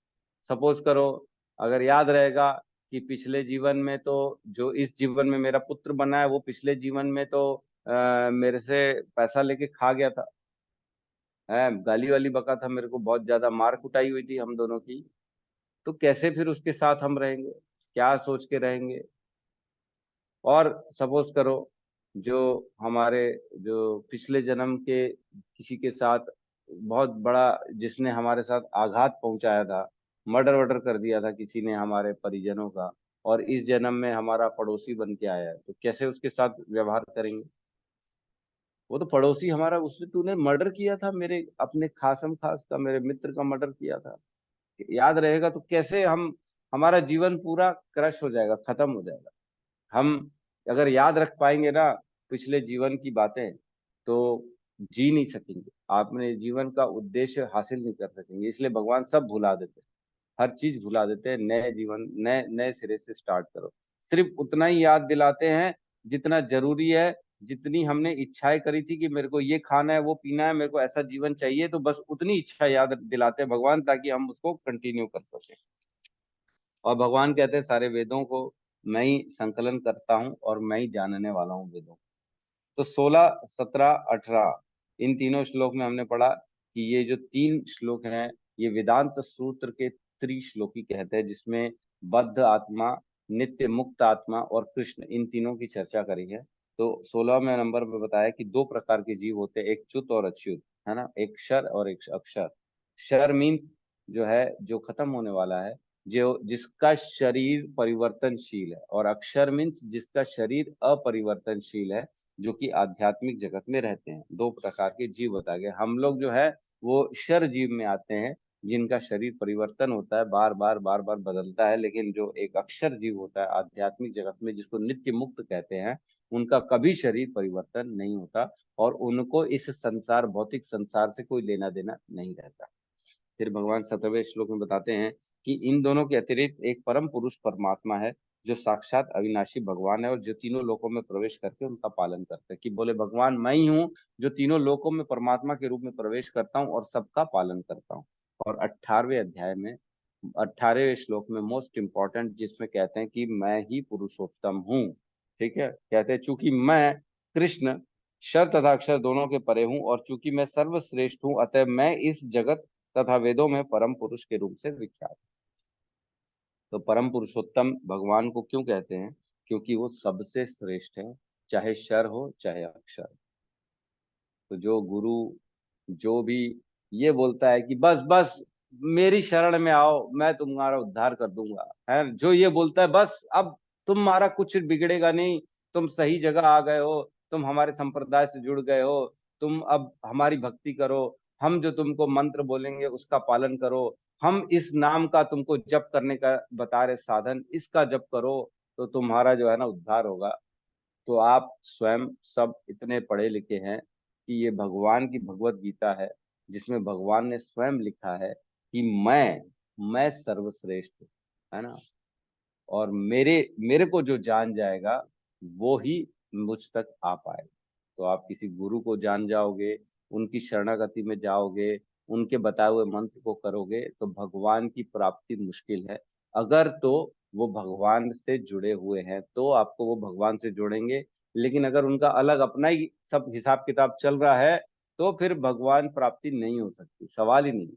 सपोज करो, अगर याद रहेगा कि पिछले जीवन में तो, जो इस जीवन में मेरा पुत्र बना है, वो पिछले जीवन में तो मेरे से पैसा लेके खा गया था, है, गाली वाली बका था, मेरे को बहुत ज्यादा मार कुटाई हुई थी हम दोनों की। तो कैसे फिर उसके साथ हम रहेंगे? क्या सोच के रहेंगे? और सपोज करो, जो हमारे, जो पिछले जन्म के किसी के साथ बहुत बड़ा, जिसने हमारे साथ आघात पहुंचाया था, मर्डर वर्डर कर दिया था किसी ने हमारे परिजनों का, और इस जन्म में हमारा पड़ोसी बन के आया है, तो कैसे उसके साथ व्यवहार करेंगे? वो तो पड़ोसी हमारा, उसने, तूने मर्डर किया था मेरे अपने खासम खास का, मेरे मित्र का मर्डर किया था। याद रहेगा तो कैसे हम, हमारा जीवन पूरा क्रश हो जाएगा, खत्म हो जाएगा। हम अगर याद रख पाएंगे ना पिछले जीवन की बातें, तो जी नहीं सकेंगे, आप अपने जीवन का उद्देश्य हासिल नहीं कर सकेंगे। इसलिए भगवान सब भुला देते हैं, हर चीज भुला देते हैं, नए जीवन नए नए सिरे से स्टार्ट करो। सिर्फ उतना ही याद दिलाते हैं जितना जरूरी है, जितनी हमने इच्छाएं करी थी कि मेरे को ये खाना है, वो पीना है, मेरे को ऐसा जीवन चाहिए, तो बस उतनी इच्छा याद दिलाते हैं भगवान, ताकि हम उसको कंटिन्यू कर सकें। और भगवान कहते हैं सारे वेदों को मैं ही संकलन करता हूँ और मैं ही जानने वाला हूँ वेदों को। तो 16, 17, 18 इन तीनों श्लोक में हमने पढ़ा कि ये जो 3 श्लोक हैं ये वेदांत सूत्र के त्रिश्लोकी कहते हैं, जिसमें बद्ध आत्मा, नित्य मुक्त आत्मा और कृष्ण, इन तीनों की चर्चा करी है। तो 16वें नंबर पे बताया कि 2 प्रकार के जीव होते हैं, एक च्युत और अच्युत, है ना, एक क्षर और एक अक्षर। क्षर मीन्स जो है जो खत्म होने वाला है, जो जिसका शरीर परिवर्तनशील है, और अक्षर मीन्स जिसका शरीर अपरिवर्तनशील है, जो कि आध्यात्मिक जगत में रहते हैं। 2 प्रकार के जीव बताए गए। हम लोग जो है वो शर जीव में आते हैं, जिनका शरीर परिवर्तन होता है, बार बार बार बार बदलता है। लेकिन जो एक अक्षर जीव होता है आध्यात्मिक जगत में, जिसको नित्य मुक्त कहते हैं, उनका कभी शरीर परिवर्तन नहीं होता, और उनको इस संसार, भौतिक संसार से कोई लेना देना नहीं रहता। फिर भगवान 17वें श्लोक में बताते हैं कि इन दोनों के अतिरिक्त एक परम पुरुष परमात्मा है, जो साक्षात अविनाशी भगवान है, और जो तीनों लोकों में प्रवेश करके उनका पालन करते हैं। कि बोले भगवान मैं ही हूँ जो तीनों लोकों में परमात्मा के रूप में प्रवेश करता हूँ और सबका पालन करता हूँ। और 18वें अध्याय में 18वें श्लोक में मोस्ट इंपॉर्टेंट, जिसमें कहते हैं कि मैं ही पुरुषोत्तम हूँ। ठीक है, कहते हैं चूंकि मैं कृष्ण शर तथा अक्षर दोनों के परे हूँ, और चूंकि मैं सर्वश्रेष्ठ हूँ, अतः मैं इस जगत तथा वेदों में परम पुरुष के रूप से विख्यात। तो परम पुरुषोत्तम भगवान को क्यों कहते हैं? क्योंकि वो सबसे श्रेष्ठ है, चाहे शर हो चाहे अक्षर। तो जो गुरु जो भी ये बोलता है कि बस बस मेरी शरण में आओ, मैं तुम्हारा उद्धार कर दूंगा, है, जो ये बोलता है बस अब तुम्हारा कुछ बिगड़ेगा नहीं, तुम सही जगह आ गए हो, तुम हमारे संप्रदाय से जुड़ गए हो, तुम अब हमारी भक्ति करो, हम जो तुमको मंत्र बोलेंगे उसका पालन करो, हम इस नाम का तुमको जप करने का बता रहे साधन, इसका जप करो, तो तुम्हारा जो है ना उद्धार होगा। तो आप स्वयं सब इतने पढ़े लिखे हैं कि ये भगवान की भगवत गीता है, जिसमें भगवान ने स्वयं लिखा है कि मैं सर्वश्रेष्ठ हूँ, है ना, और मेरे मेरे को जो जान जाएगा वो ही मुझ तक आ पाएगा। तो आप किसी गुरु को जान जाओगे, उनकी शरणागति में जाओगे, उनके बताए हुए मंत्र को करोगे, तो भगवान की प्राप्ति मुश्किल है। अगर तो वो भगवान से जुड़े हुए हैं तो आपको वो भगवान से जोड़ेंगे, लेकिन अगर उनका अलग अपना ही सब हिसाब किताब चल रहा है, तो फिर भगवान प्राप्ति नहीं हो सकती, सवाल ही नहीं।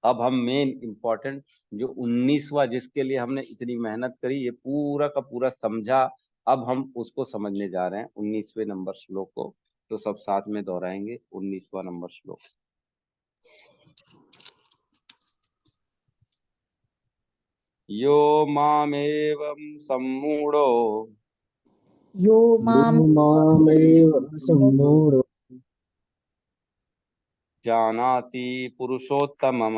अब हम मेन इम्पोर्टेंट जो 19वां, जिसके लिए हमने इतनी मेहनत करी, ये पूरा का पूरा समझा, अब हम उसको समझने जा रहे हैं 19वें नंबर श्लोक को। तो सब साथ में दोहराएंगे 19वां नंबर श्लोक। यो मामेवं सम्मूढ़ो यो माम मामेव सम्मूढ़ो जानाति पुरुषोत्तमम्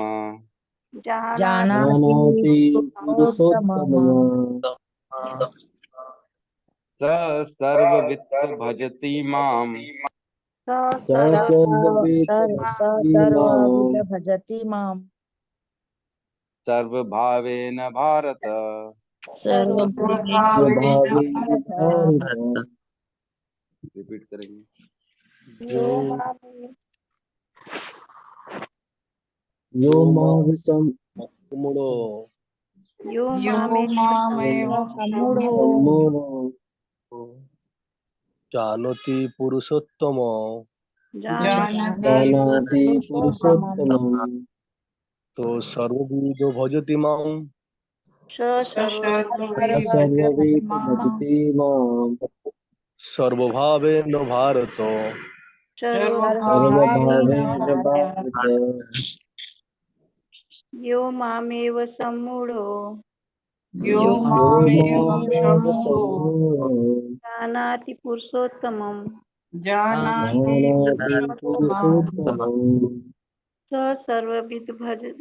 जानाति जानाति पुरुषोत्तमम् पुरुषोत्तमम् स सर्ववित् भजति माम् स सर्ववित् भजति सर्वविद माम् भजति माम् सर्वभावेन भारत। सर्वभावेन स्वभावेन भारत। भारत। रिपीट करेंगे। जो यो यो माविसम मुड़ो यो मामेव सम्मूढ़ो सम्मूढ़ो जानति पुरुषोत्तम जानाति जानाति पुरुषोत्तमम् पुरुषोत्तमम् तो सर्वविदो भजति मां स सर्ववित् भजति माम् सर्वभावेन भारत। सर्वभावेन सर्वभावेन भारत। भारत। यो मामेव सम्मूढ़ो यो यो मामेव मामेव सम्मूढ़ो सम्मूढ़ो जानाति पुरुषोत्तमम् जानाति पुरुषोत्तमम् स सर्वविद भजति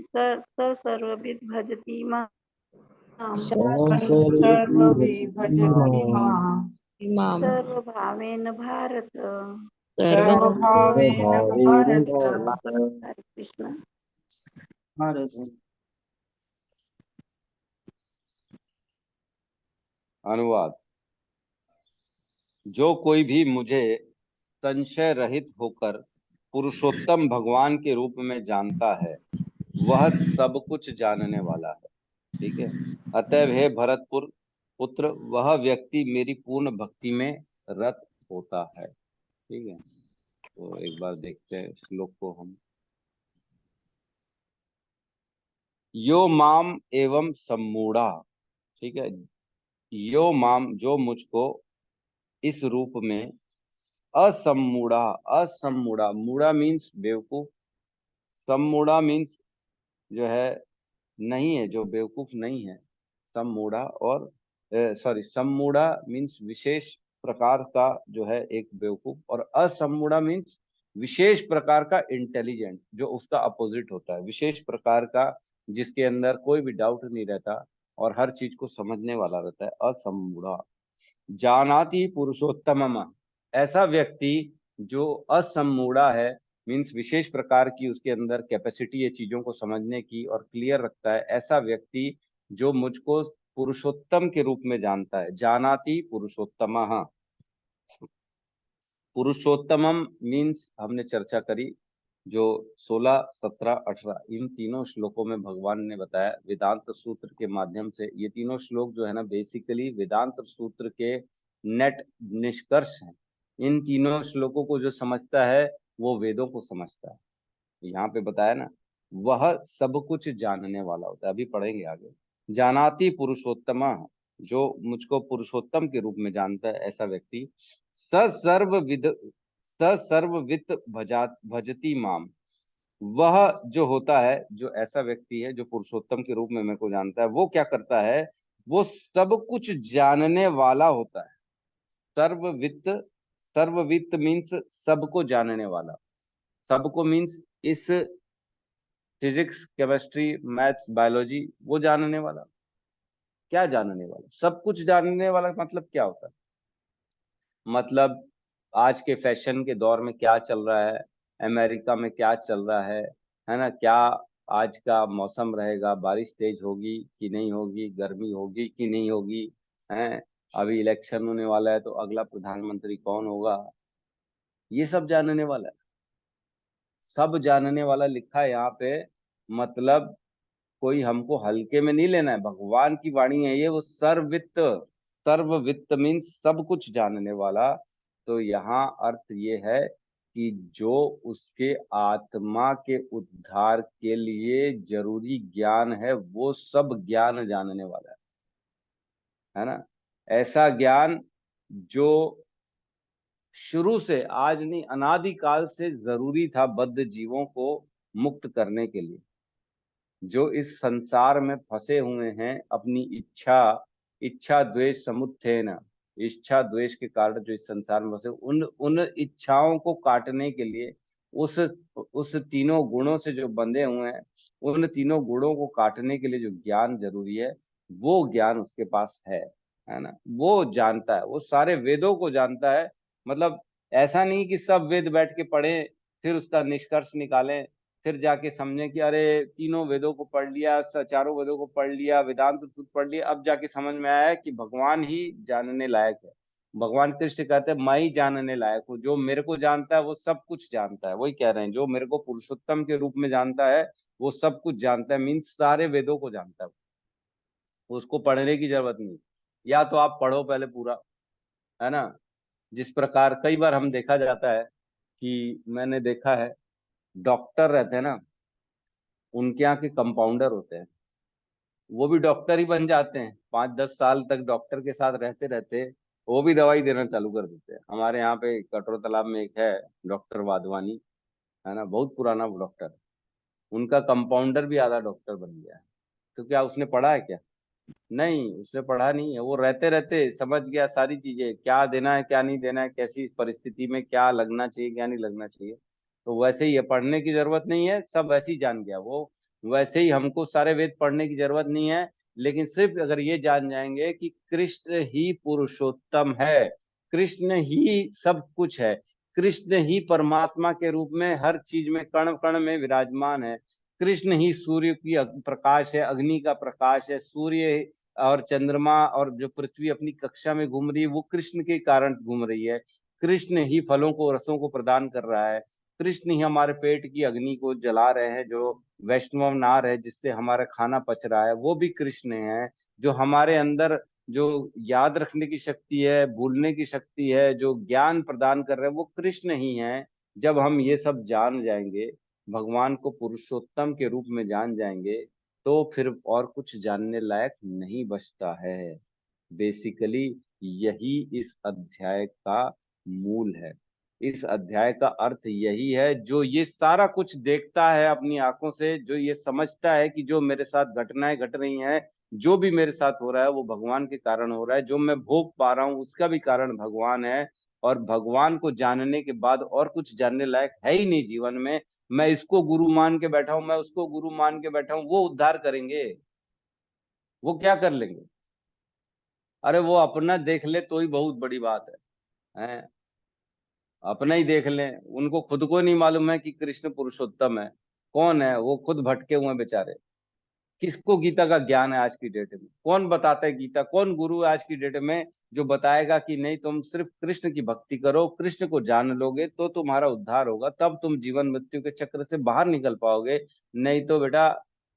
माम् स सर्ववित् भजति माम् इमाम सर्वभावेन भारत। सर्वभावेन सर्वभावेन भारत। भारत। हरे कृष्ण। अनुवाद। जो कोई भी मुझे संशय रहित होकर पुरुषोत्तम भगवान के रूप में जानता है वह सब कुछ जानने वाला है। ठीक है। अतएव हे भरतपुर पुत्र, वह व्यक्ति मेरी पूर्ण भक्ति में रत होता है। ठीक है। तो एक बार देखते हैं श्लोक को हम। यो माम एवं सम्मूढ़ा। ठीक है। यो माम, जो मुझको इस रूप में असम्मूढ़ा। असम्मूढ़ा, मूढ़ा मीन्स बेवकूफ, सम्मूढ़ा मीन्स जो है नहीं है, जो बेवकूफ नहीं है। सम्मूढ़ा और सॉरी, सम्मूढ़ा मीन्स विशेष प्रकार का जो है एक बेवकूफ, और असम्मूढ़ा मीन्स विशेष प्रकार का इंटेलिजेंट, जो उसका अपोजिट होता है। विशेष प्रकार का, जिसके अंदर कोई भी डाउट नहीं रहता और हर चीज को समझने वाला रहता है, असम्मूढ़ा। जानाति पुरुषोत्तमम, ऐसा व्यक्ति जो असम्मूढ़ा है, मीन्स विशेष प्रकार की उसके अंदर कैपेसिटी है चीजों को समझने की और क्लियर रखता है, ऐसा व्यक्ति जो मुझको पुरुषोत्तम के रूप में जानता है। जानाति पुरुषोत्तमः। पुरुषोत्तमम मीन्स हमने चर्चा करी, जो 16, 17, 18 इन तीनों श्लोकों में भगवान ने बताया वेदांत सूत्र के माध्यम से। ये तीनों श्लोक जो है ना, बेसिकली वेदांत सूत्र के नेट निष्कर्ष हैं। इन तीनों श्लोकों को जो समझता है वो वेदों को समझता है। यहाँ पे बताया ना, वह सब कुछ जानने वाला होता है। अभी पढ़ेंगे आगे। जानाति पुरुषोत्तम, जो मुझको पुरुषोत्तम के रूप में जानता है, ऐसा व्यक्ति स सर्वविद भजती माम। वह जो होता है, जो ऐसा व्यक्ति है जो पुरुषोत्तम के रूप में मेरे को जानता है, वो क्या करता है, वो सब कुछ जानने वाला होता है। सर्ववित्त, सर्ववित्त मीन्स सबको जानने वाला। सबको मीन्स इस फिजिक्स, केमिस्ट्री, मैथ्स, बायोलॉजी, वो जानने वाला। क्या जानने वाला? सब कुछ जानने वाला मतलब क्या होता है? मतलब आज के फैशन के दौर में क्या चल रहा है, अमेरिका में क्या चल रहा है ना, क्या आज का मौसम रहेगा, बारिश तेज होगी कि नहीं होगी, गर्मी होगी कि नहीं होगी, है अभी इलेक्शन होने वाला है तो अगला प्रधानमंत्री कौन होगा, ये सब जानने वाला है। सब जानने वाला लिखा है यहाँ पे, मतलब कोई हमको हल्के में नहीं लेना है। भगवान की वाणी है ये। वो सर्ववित्त, सर्ववित्त मीन्स सब कुछ जानने वाला। तो यहाँ अर्थ ये है कि जो उसके आत्मा के उद्धार के लिए जरूरी ज्ञान है, वो सब ज्ञान जानने वाला है ना। ऐसा ज्ञान जो शुरू से, आज नहीं अनादि काल से जरूरी था बद्ध जीवों को मुक्त करने के लिए। जो इस संसार में फंसे हुए हैं अपनी इच्छा, इच्छा द्वेष समुत्थेन, इच्छा द्वेष के कारण जो इस संसार में फंसे, उन उन इच्छाओं को काटने के लिए, उस तीनों गुणों से जो बंधे हुए हैं, उन तीनों गुणों को काटने के लिए जो ज्ञान जरूरी है, वो ज्ञान उसके पास है ना। वो जानता है, वो सारे वेदों को जानता है। मतलब ऐसा नहीं कि सब वेद बैठ के पढ़े फिर उसका निष्कर्ष निकालें, फिर जाके समझे कि अरे तीनों वेदों को पढ़ लिया, चारों वेदों को पढ़ लिया, वेदांत सूत्र पढ़ लिया, अब जाके समझ में आया कि भगवान ही जानने लायक है। भगवान कृष्ण कहते हैं मैं ही जानने लायक हूँ। जो मेरे को जानता है वो सब कुछ जानता है। वही कह रहे हैं, जो मेरे को पुरुषोत्तम के रूप में जानता है वो सब कुछ जानता है, मीन्स सारे वेदों को जानता है। उसको पढ़ने की जरूरत नहीं। या तो आप पढ़ो पहले पूरा, है ना। जिस प्रकार कई बार हम देखा जाता है कि मैंने देखा है, डॉक्टर रहते हैं ना, उनके यहाँ के कंपाउंडर होते हैं, वो भी डॉक्टर ही बन जाते हैं। 5-10 साल तक डॉक्टर के साथ रहते रहते वो भी दवाई देना चालू कर देते हैं। हमारे यहाँ पे कटोरा तालाब में एक है डॉक्टर वाधवानी, है ना, बहुत पुराना डॉक्टर। उनका कंपाउंडर भी आधा डॉक्टर बन गया है। तो क्या उसने पढ़ा है क्या? नहीं, उसने पढ़ा नहीं है। वो रहते रहते समझ गया सारी चीजें, क्या देना है क्या नहीं देना है, कैसी परिस्थिति में क्या लगना चाहिए क्या नहीं लगना चाहिए। तो वैसे ही है, पढ़ने की जरूरत नहीं है, सब वैसे ही जान गया वो। वैसे ही हमको सारे वेद पढ़ने की जरूरत नहीं है, लेकिन सिर्फ अगर ये जान जाएंगे कि कृष्ण ही पुरुषोत्तम है, कृष्ण ही सब कुछ है, कृष्ण ही परमात्मा के रूप में हर चीज में, कण कण में विराजमान है। कृष्ण ही सूर्य की प्रकाश है, अग्नि का प्रकाश है। सूर्य और चंद्रमा और जो पृथ्वी अपनी कक्षा में घूम रही है वो कृष्ण के कारण घूम रही है। कृष्ण ही फलों को, रसों को प्रदान कर रहा है। कृष्ण ही हमारे पेट की अग्नि को जला रहे हैं। जो वैष्णव नार है जिससे हमारा खाना पच रहा है वो भी कृष्ण है। जो हमारे अंदर जो याद रखने की शक्ति है, भूलने की शक्ति है, जो ज्ञान प्रदान कर रहे हैं वो कृष्ण ही है। जब हम ये सब जान जाएंगे, भगवान को पुरुषोत्तम के रूप में जान जाएंगे, तो फिर और कुछ जानने लायक नहीं बचता है। बेसिकली यही इस अध्याय का मूल है। इस अध्याय का अर्थ यही है, जो ये सारा कुछ देखता है अपनी आंखों से, जो ये समझता है कि जो मेरे साथ घटनाएं घट रही हैं, जो भी मेरे साथ हो रहा है वो भगवान के कारण हो रहा है, जो मैं भोग पा रहा हूँ उसका भी कारण भगवान है। और भगवान को जानने के बाद और कुछ जानने लायक है ही नहीं जीवन में। मैं इसको गुरु मान के बैठा हूं, मैं उसको गुरु मान के बैठा हूं, वो उद्धार करेंगे? वो क्या कर लेंगे? अरे वो अपना देख ले तो ही बहुत बड़ी बात है? अपना ही देख लें, उनको खुद को नहीं मालूम है कि कृष्ण पुरुषोत्तम है। कौन है वो? खुद भटके हुए हैं बेचारे। किसको गीता का ज्ञान है आज की डेट में? कौन बताता है गीता? कौन गुरु है आज की डेट में जो बताएगा कि नहीं, तुम सिर्फ कृष्ण की भक्ति करो, कृष्ण को जान लोगे तो तुम्हारा उद्धार होगा, तब तुम जीवन मृत्यु के चक्र से बाहर निकल पाओगे। नहीं तो बेटा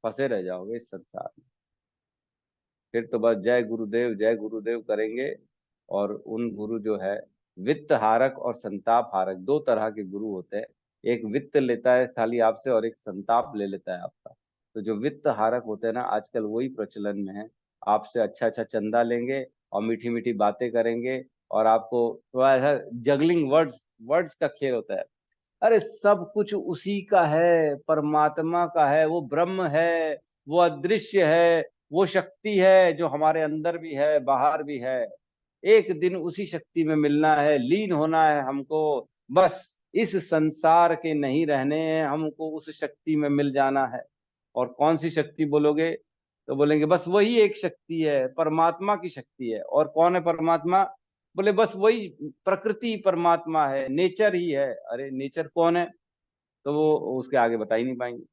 फंसे रह जाओगे इस संसार में। फिर तो बस जय गुरुदेव करेंगे। और उन गुरु जो है, वित्त हारक और संताप हारक, दो तरह के गुरु होते हैं। एक वित्त लेता है खाली आपसे और एक संताप ले लेता है आपका। तो जो वित्त हारक होते हैं ना, आजकल वही प्रचलन में है। आपसे अच्छा अच्छा चंदा लेंगे और मीठी मीठी बातें करेंगे, और आपको थोड़ा सा जगलिंग वर्ड्स वर्ड्स का खेल होता है। अरे सब कुछ उसी का है, परमात्मा का है, वो ब्रह्म है, वो अदृश्य है, वो शक्ति है जो हमारे अंदर भी है बाहर भी है। एक दिन उसी शक्ति में मिलना है, लीन होना है हमको। बस इस संसार के नहीं रहने हैं, हमको उस शक्ति में मिल जाना है। और कौन सी शक्ति बोलोगे तो बोलेंगे बस वही एक शक्ति है, परमात्मा की शक्ति है। और कौन है परमात्मा? बोले बस वही प्रकृति परमात्मा है, नेचर ही है। अरे नेचर कौन है? तो वो उसके आगे बता ही नहीं पाएंगे।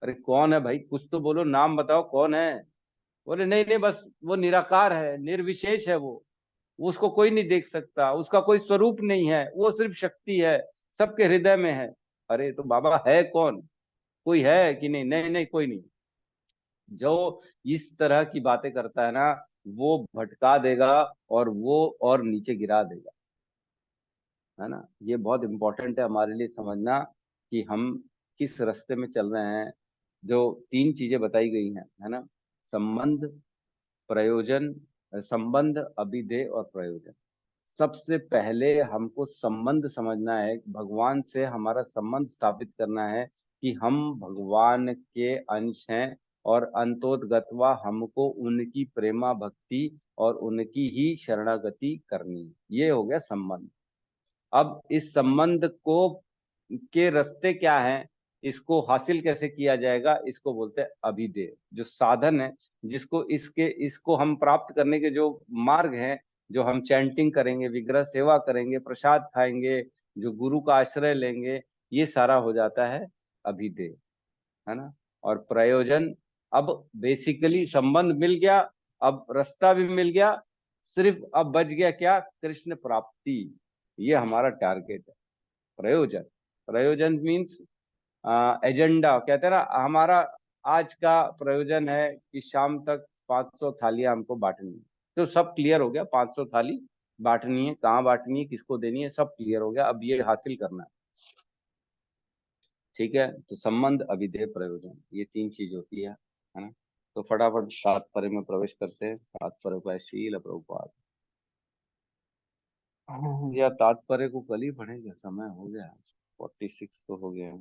अरे कौन है भाई, कुछ तो बोलो, नाम बताओ कौन है। बोले नहीं नहीं, बस वो निराकार है, निर्विशेष है वो। उसको कोई नहीं देख सकता, उसका कोई स्वरूप नहीं है, वो सिर्फ शक्ति है, सबके हृदय में है। अरे तो बाबा है कौन? कोई है कि नहीं? नहीं नहीं, कोई नहीं। जो इस तरह की बातें करता है ना, वो भटका देगा और वो और नीचे गिरा देगा। है ना? ये बहुत इंपॉर्टेंट है हमारे लिए समझना कि हम किस रास्ते में चल रहे हैं। जो तीन चीजें बताई गई हैं, है ना, संबंध, प्रयोजन, संबंध, अभिधेय और प्रयोजन। सबसे पहले हमको संबंध समझना है, भगवान से हमारा संबंध स्थापित करना है कि हम भगवान के अंश हैं, और अंतोदगत्वा हमको उनकी प्रेमा भक्ति और उनकी ही शरणागति करनी है। ये हो गया संबंध। अब इस संबंध को के रास्ते क्या हैं, इसको हासिल कैसे किया जाएगा, इसको बोलते हैं अभिधेय। जो साधन है, जिसको इसको हम प्राप्त करने के जो मार्ग हैं, जो हम चैंटिंग करेंगे, विग्रह सेवा करेंगे, प्रसाद खाएंगे, जो गुरु का आश्रय लेंगे, ये सारा हो जाता है अभिधेय। है ना? और प्रयोजन, अब बेसिकली संबंध मिल गया, अब रास्ता भी मिल गया, सिर्फ अब बच गया क्या? कृष्ण प्राप्ति। ये हमारा टारगेट है। प्रयोजन, प्रयोजन मीन्स एजेंडा कहते हैं ना हमारा। आज का प्रयोजन है कि शाम तक 500 थालियां हमको बांटनी है। तो सब क्लियर हो गया, 500 थाली बांटनी है, कहाँ बांटनी है, किसको देनी है, सब क्लियर हो गया। अब ये हासिल करना है। ठीक है? तो संबंध, अभिधेय, प्रयोजन, ये तीन चीज होती है ना? तो फटाफट तात्पर्य में प्रवेश करते हैं। तात्पर्य का शील प्रभुपाद, या तात्पर्य को कल ही पढ़ेंगे, समय हो गया, 46 तो हो गया है।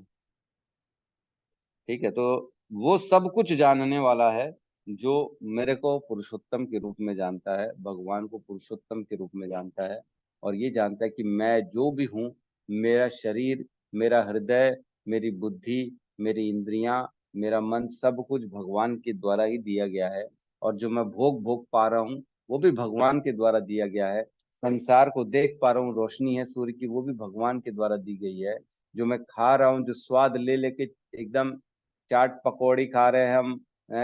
ठीक है, तो वो सब कुछ जानने वाला है जो मेरे को पुरुषोत्तम के रूप में जानता है, भगवान को पुरुषोत्तम के रूप में जानता है। और ये जानता है कि मैं जो भी हूँ, मेरा शरीर, मेरा हृदय, मेरी बुद्धि, मेरी इंद्रियां, मेरा मन, सब कुछ भगवान के द्वारा ही दिया गया है। और जो मैं भोग भोग पा रहा हूँ वो भी भगवान के द्वारा दिया गया है। संसार को देख पा रहा हूँ, रोशनी है सूर्य की, वो भी भगवान के द्वारा दी गई है। जो मैं खा रहा हूँ, जो स्वाद ले लेके एकदम चाट पकौड़ी खा रहे हैं हम,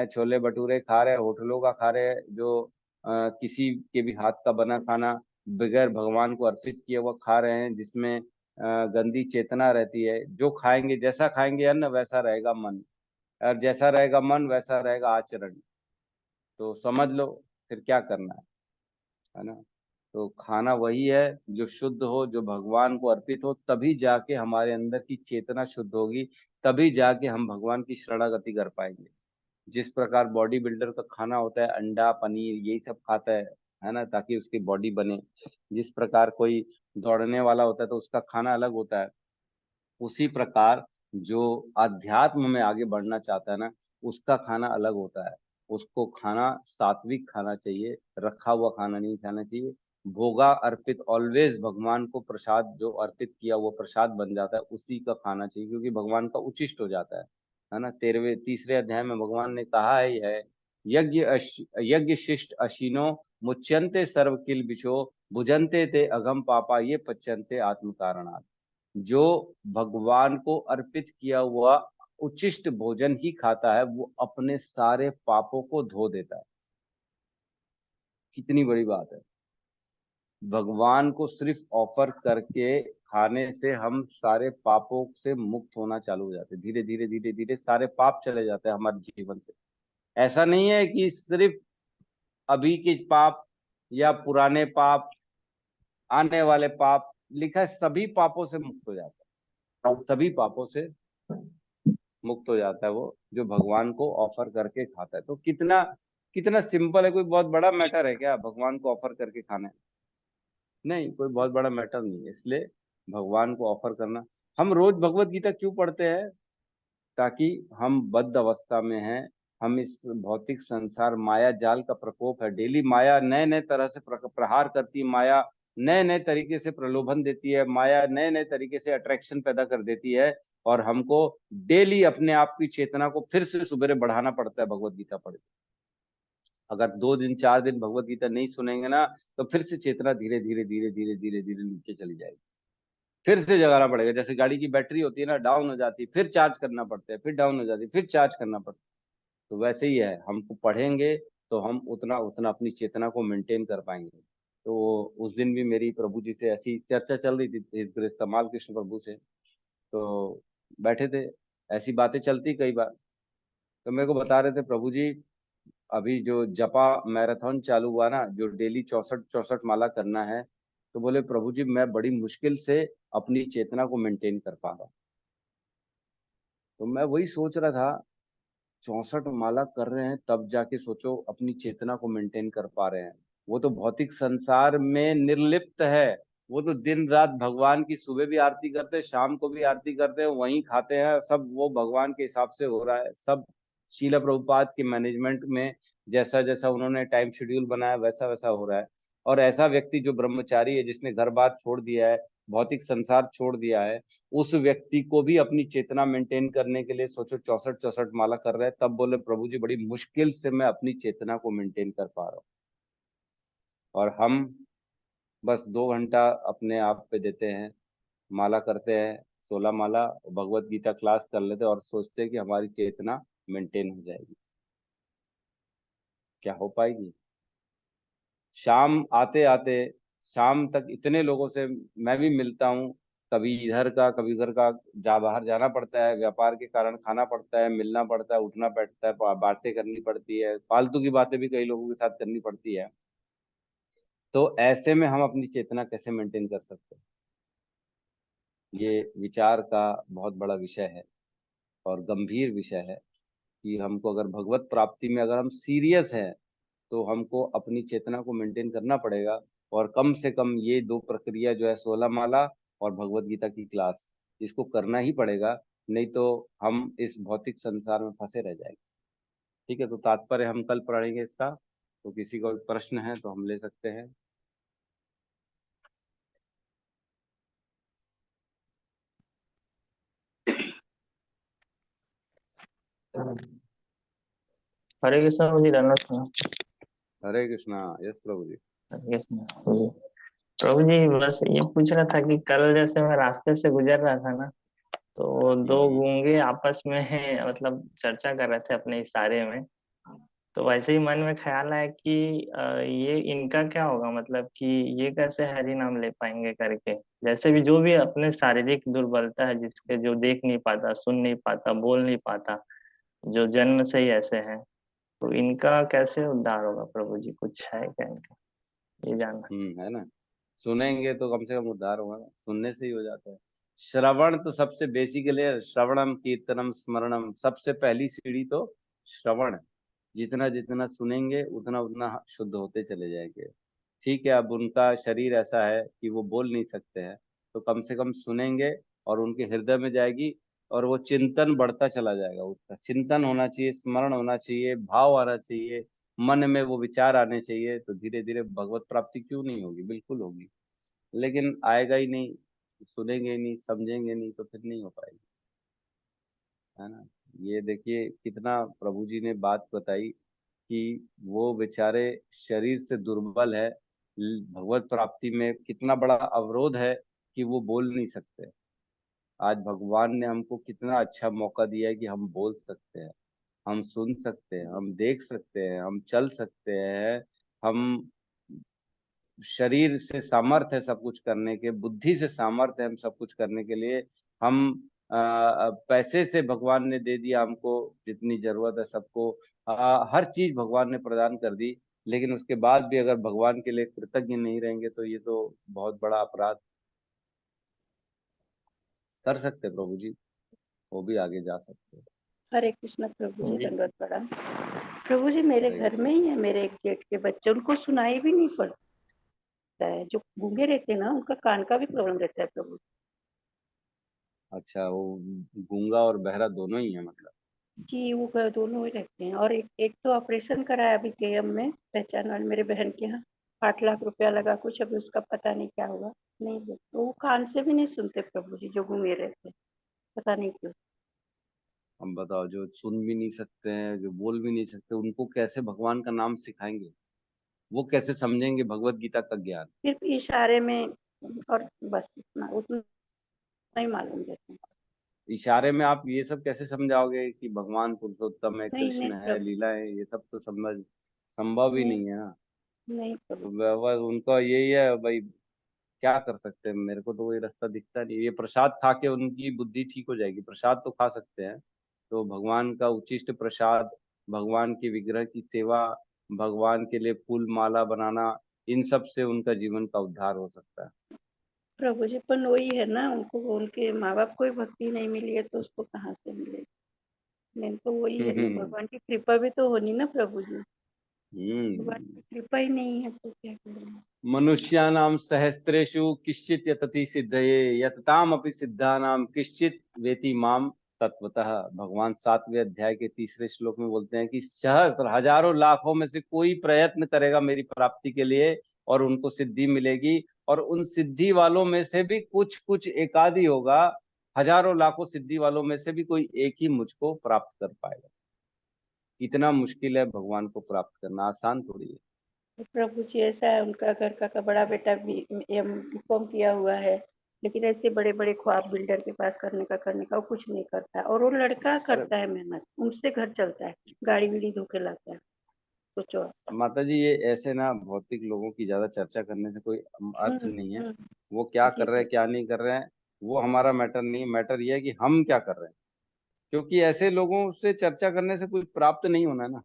छोले भटूरे खा रहे हैं, होटलों का खा रहे हैं, जो किसी के भी हाथ का बना खाना बगैर भगवान को अर्पित किए हुआ खा रहे हैं, जिसमें गंदी चेतना रहती है। जो खाएंगे, जैसा खाएंगे अन्न वैसा रहेगा मन, और जैसा रहेगा मन वैसा रहेगा आचरण। तो समझ लो फिर क्या करना है ना। तो खाना वही है जो शुद्ध हो, जो भगवान को अर्पित हो, तभी जाके हमारे अंदर की चेतना शुद्ध होगी, तभी जाके हम भगवान की शरणागति कर पाएंगे। जिस प्रकार बॉडी बिल्डर का खाना होता है, अंडा पनीर यही सब खाता है ना, ताकि उसकी बॉडी बने। जिस प्रकार कोई दौड़ने वाला होता है तो उसका खाना अलग होता है, उसी प्रकार जो अध्यात्म में आगे बढ़ना चाहता है ना, उसका खाना अलग होता है। उसको खाना सात्विक खाना चाहिए, रखा हुआ खाना नहीं खाना चाहिए। भोगा अर्पित, ऑलवेज भगवान को प्रसाद जो अर्पित किया वो प्रसाद बन जाता है, उसी का खाना चाहिए, क्योंकि भगवान का उचिष्ट हो जाता है ना। 13वें अध्याय में भगवान ने कहा है यज्ञ शिष्ट अशीनो मुच्यंते सर्व किल बिशो भुजंते ते अगम पापा ये पच्यंते आत्म कारणात्। जो भगवान को अर्पित किया हुआ उचिष्ट भोजन ही खाता है, वो अपने सारे पापों को धो देता है। कितनी बड़ी बात है। भगवान को सिर्फ ऑफर करके खाने से हम सारे पापों से मुक्त होना चालू हो जाते हैं। धीरे धीरे धीरे धीरे सारे पाप चले जाते हैं हमारे जीवन से। ऐसा नहीं है कि सिर्फ अभी के पाप या पुराने पाप, आने वाले पाप, लिखा है सभी पापों से मुक्त हो जाता है। सभी पापों से मुक्त हो जाता है वो जो भगवान को ऑफर करके खाता है। तो कितना कितना सिंपल है, कोई बहुत बड़ा मैटर है क्या भगवान को ऑफर करके खाना है? नहीं, कोई बहुत बड़ा मैटर नहीं है। इसलिए भगवान को ऑफर करना। हम रोज भगवत गीता क्यों पढ़ते हैं? ताकि हम बद्ध अवस्था में हैं, हम इस भौतिक संसार माया जाल का प्रकोप है। डेली माया नए नए तरह से प्रहार करती है, माया नए नए तरीके से प्रलोभन देती है, माया नए नए तरीके से अट्रैक्शन पैदा कर देती है, और हमको डेली अपने आप की चेतना को फिर से सुबेरे बढ़ाना पड़ता है भगवत गीता पढ़ के। अगर 2 दिन 4 दिन भगवत गीता नहीं सुनेंगे ना, तो फिर से चेतना धीरे धीरे धीरे धीरे धीरे धीरे नीचे चली जाएगी। फिर से जगाना पड़ेगा। जैसे गाड़ी की बैटरी होती है ना, डाउन हो जाती है, फिर चार्ज करना पड़ता है, फिर डाउन हो जाती है, फिर चार्ज करना पड़ता है। तो वैसे ही है, हमको पढ़ेंगे तो हम उतना उतना अपनी चेतना को मेंटेन कर पाएंगे। तो उस दिन भी मेरी प्रभु जी से ऐसी चर्चा चल रही थी, इस ग्रेस कमाल कृष्ण प्रभु से। तो बैठे थे, ऐसी बातें चलती कई बार। तो मेरे को बता रहे थे प्रभु जी, अभी जो जपा मैराथन चालू हुआ ना, जो डेली 64 माला करना है, तो बोले प्रभु जी मैं बड़ी मुश्किल से अपनी चेतना को मेंटेन कर पा रहा हूँ। तो मैं वही सोच रहा था, 64 माला कर रहे हैं तब जाके सोचो अपनी चेतना को मेंटेन कर पा रहे हैं। वो तो भौतिक संसार में निर्लिप्त है। वो तो दिन रात भगवान की सुबह भी आरती करते हैं, शाम को भी आरती करते हैं, वहीं खाते हैं, सब वो भगवान के हिसाब से हो रहा है सब। शीला प्रभुपाद के मैनेजमेंट में जैसा जैसा उन्होंने टाइम शेड्यूल बनाया वैसा वैसा हो रहा है। और ऐसा व्यक्ति जो ब्रह्मचारी है, जिसने घर बार छोड़ दिया है, भौतिक संसार छोड़ दिया है, उस व्यक्ति को भी अपनी चेतना मेंटेन करने के लिए सोचो 64 माला कर रहे हैं। तब बोले प्रभु जी बड़ी मुश्किल से मैं अपनी चेतना को मेंटेन कर पा रहा हूँ। और हम बस 2 घंटा अपने आप पे देते हैं, माला करते हैं, 16 माला, भगवत गीता क्लास कर लेते हैं और सोचते हैं कि हमारी चेतना मेंटेन हो जाएगी। क्या हो पाएगी? शाम आते आते शाम तक इतने लोगों से मैं भी मिलता हूँ, कभी इधर का कभी उधर का, बाहर जाना पड़ता है, व्यापार के कारण खाना पड़ता है, मिलना पड़ता है, उठना पड़ता है, बातें करनी पड़ती है, फालतू की बातें भी कई लोगों के साथ करनी पड़ती है। तो ऐसे में हम अपनी चेतना कैसे मेंटेन कर सकते हैं? ये विचार का बहुत बड़ा विषय है और गंभीर विषय है कि हमको अगर भगवत प्राप्ति में अगर हम सीरियस हैं, तो हमको अपनी चेतना को मेंटेन करना पड़ेगा। और कम से कम ये 2 प्रक्रिया जो है, 16 माला और भगवत गीता की क्लास, इसको करना ही पड़ेगा। नहीं तो हम इस भौतिक संसार में फंसे रह जाएंगे। ठीक है, तो तात्पर्य हम कल पढ़ेंगे इसका। तो किसी को प्रश्न है तो हम ले सकते हैं। हरे कृष्ण जी, धन्यवाद। हरे कृष्णा। यस प्रभु जी। हरे कृष्ण। प्रभु जी बस ये पूछ रहा था कि कल जैसे मैं रास्ते से गुजर रहा था ना, तो दो हम्म। गूंगे आपस में मतलब चर्चा कर रहे थे अपने इशारे में। तो वैसे ही मन में ख्याल आया कि ये इनका क्या होगा, मतलब कि ये कैसे हरि नाम ले पाएंगे करके। जैसे भी जो भी अपने शारीरिक दुर्बलता है, जिसके जो देख नहीं पाता, सुन नहीं पाता, बोल नहीं पाता, जो जन्म से ही ऐसे हैं, तो इनका कैसे उद्धार होगा प्रभु जी, कुछ है क्या इनका, ये जानना। है ना। सुनेंगे तो कम से कम उद्धार होगा ना, सुनने से ही हो जाता है। श्रवण तो सबसे बेसिकली है, श्रवणम कीर्तनम स्मरणम, सबसे पहली सीढ़ी तो श्रवण है। जितना जितना सुनेंगे उतना उतना शुद्ध होते चले जाएंगे। ठीक है, अब उनका शरीर ऐसा है कि वो बोल नहीं सकते हैं, तो कम से कम सुनेंगे और उनके हृदय में जाएगी, और वो चिंतन बढ़ता चला जाएगा। उसका चिंतन होना चाहिए, स्मरण होना चाहिए, भाव आना चाहिए, मन में वो विचार आने चाहिए, तो धीरे धीरे भगवत प्राप्ति क्यों नहीं होगी, बिल्कुल होगी। लेकिन आएगा ही नहीं, सुनेंगे ही नहीं, समझेंगे नहीं, तो फिर नहीं हो पाएगी, है ना। ये देखिए कितना प्रभु जी ने बात बताई कि वो बेचारे शरीर से दुर्बल है, भगवत प्राप्ति में कितना बड़ा अवरोध है कि वो बोल नहीं सकते। आज भगवान ने हमको कितना अच्छा मौका दिया है कि हम बोल सकते हैं, हम सुन सकते हैं, हम देख सकते हैं, हम चल सकते हैं। हम शरीर से सामर्थ्य है सब कुछ करने के, बुद्धि से सामर्थ्य है हम सब कुछ करने के लिए। हम पैसे से भगवान ने दे दिया हमको, जितनी जरूरत है सबको, हर चीज भगवान ने प्रदान कर दी। लेकिन उसके बाद भी अगर भगवान के लिए कृतज्ञ नहीं रहेंगे तो ये तो बहुत बड़ा अपराध। कर सकते हैं प्रभु जी, वो भी आगे जा सकते हैं। हरे कृष्ण प्रभु जी, जी दंडवत प्रणाम। प्रभु जी मेरे हरे घर में ही है, मेरे एक जेठ के बच्चे, उनको सुनाई भी नहीं पड़ता है। जो गूंगे रहते हैं ना, उनका कान का भी प्रॉब्लम रहता है प्रभु। अच्छा, वो गूंगा और बहरा दोनों ही है मतलब। जी वो दोनों ही रहते हैं, और एक तो ऑपरेशन कराया अभी केएम में, पहचान वाले मेरे बहन के यहाँ। 8 लाख रुपया लगा कुछ, अभी उसका पता नहीं क्या होगा। नहीं तो वो कान से भी नहीं सुनते प्रभु जी, जो गूंगे रहते हैं, पता नहीं क्यों। हम बताओ, जो सुन भी नहीं सकते हैं, जो बोल भी नहीं सकते, उनको कैसे भगवान का नाम सिखाएंगे, वो कैसे समझेंगे भगवत गीता का ज्ञान। सिर्फ इशारे में, और बस उतना उतना ही मालूम रहता है। इशारे में आप ये सब कैसे समझाओगे कि भगवान पुरुषोत्तम है, नहीं नहीं कृष्ण है, प्रभु, लीला है, ये सब तो समझ संभव ही नहीं नहीं है ना। नहीं तो प्रभु। उनका यही है भाई, क्या कर सकते हैं, मेरे को तो कोई रास्ता दिखता नहीं। ये प्रसाद खा के उनकी बुद्धि ठीक हो जाएगी, प्रसाद तो खा सकते हैं। तो भगवान का उचिष्ट प्रसाद, भगवान के विग्रह की सेवा, भगवान के लिए फूल माला बनाना, इन सब से उनका जीवन का उद्धार हो सकता है। प्रभु जी पर वही है ना, उनको उनके माँ बाप को ही भक्ति नहीं मिली है, तो उसको कहाँ से मिलेगी। मेन तो वही है ना, हम्म। भगवान की कृपा भी तो होनी ना प्रभु जी। भगवान हम्म। की कृपा ही नहीं है तो क्या करेंगे। मनुष्याणाम सहस्रेषु किश्चित यतति सिद्धये, यततामपि सिद्धानाम किश्चित वेति माम तत्वतः। भगवान 7वें अध्याय के 3रे श्लोक में बोलते हैं कि सहस्त्र हजारों लाखों में से कोई प्रयत्न करेगा मेरी प्राप्ति के लिए, और उनको सिद्धि मिलेगी। और उन सिद्धि वालों में से भी कुछ कुछ एकादि होगा, हजारों लाखों सिद्धि वालों में से भी कोई एक ही मुझको प्राप्त कर पाएगा। कितना मुश्किल है भगवान को प्राप्त करना, आसान थोड़ी है। तो प्रभु जी ऐसा है, उनका घर का बड़ा बेटा भी बीकॉम किया हुआ है, लेकिन ऐसे बड़े बड़े ख्वाब बिल्डर के पास करने का वो कुछ नहीं करता। और वो लड़का अरे करता है मेहनत, उनसे घर चलता है, गाड़ी बीड़ी धोके लाता है। सोचो। माता जी, ये ऐसे ना भौतिक लोगों की ज्यादा चर्चा करने से कोई अर्थ नहीं है। हम्म। वो क्या जी कर रहे हैं क्या नहीं कर रहे हैं, वो हमारा मैटर नहीं। मैटर ये है कि हम क्या कर रहे हैं, क्योंकि ऐसे लोगों से चर्चा करने से कुछ प्राप्त नहीं होना है ना,